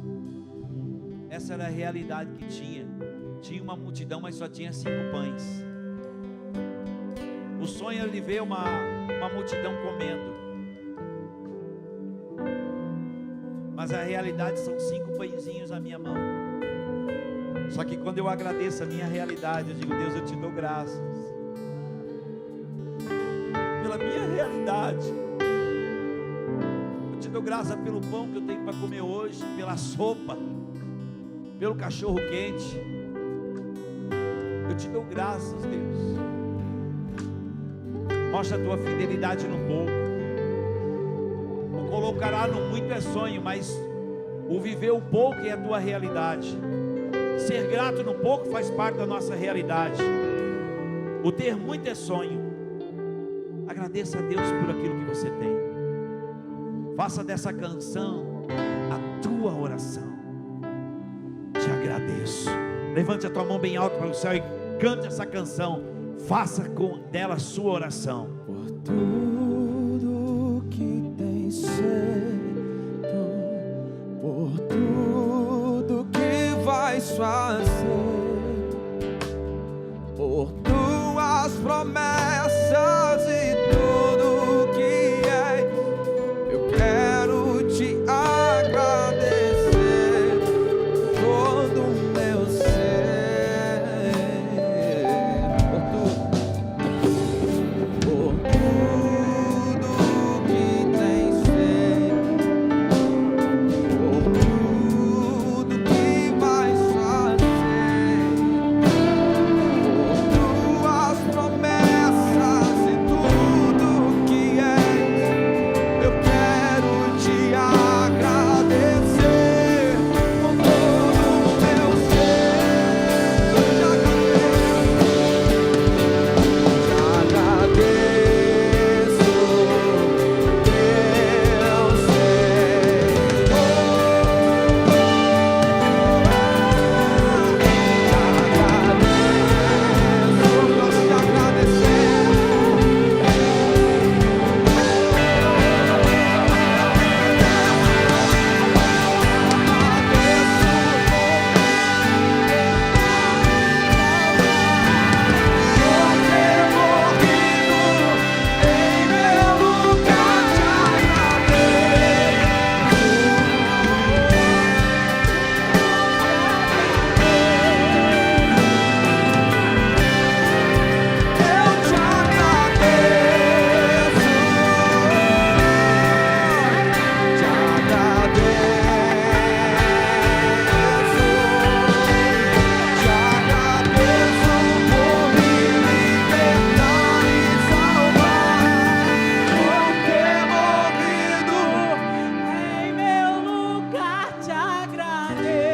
S1: Essa era a realidade que tinha. Tinha uma multidão, mas só tinha 5 pães. O sonho era de ver uma multidão comendo. Mas a realidade são 5 pãezinhos na minha mão. Só que quando eu agradeço a minha realidade, eu digo: Deus, eu te dou graças pela minha realidade. Eu te dou graças pelo pão que eu tenho para comer hoje, pela sopa, pelo cachorro quente. Eu te dou graças, Deus. Mostra a tua fidelidade no pouco. O colocará no muito é sonho, mas O viver o pouco é a tua realidade. Ser grato no pouco faz parte da nossa realidade. O ter muito é sonho. Agradeça a Deus por aquilo que você tem. Faça dessa canção a tua oração. Te agradeço. Levante a tua mão bem alto para o céu e cante essa canção. Faça dela a sua oração.
S2: Por tudo que tens feito, por tudo que vais fazer, por tuas promessas e tudo que és, eu quero te agradecer todo o meu ser. Por tudo que tens feito, por tudo que vais fazer, por tuas promessas e tudo que és, eu quero te agradecer com todo o meu ser. Te agradeço, eu sei. Nós te agradecemos.
S3: Em meu lugar te agradeço.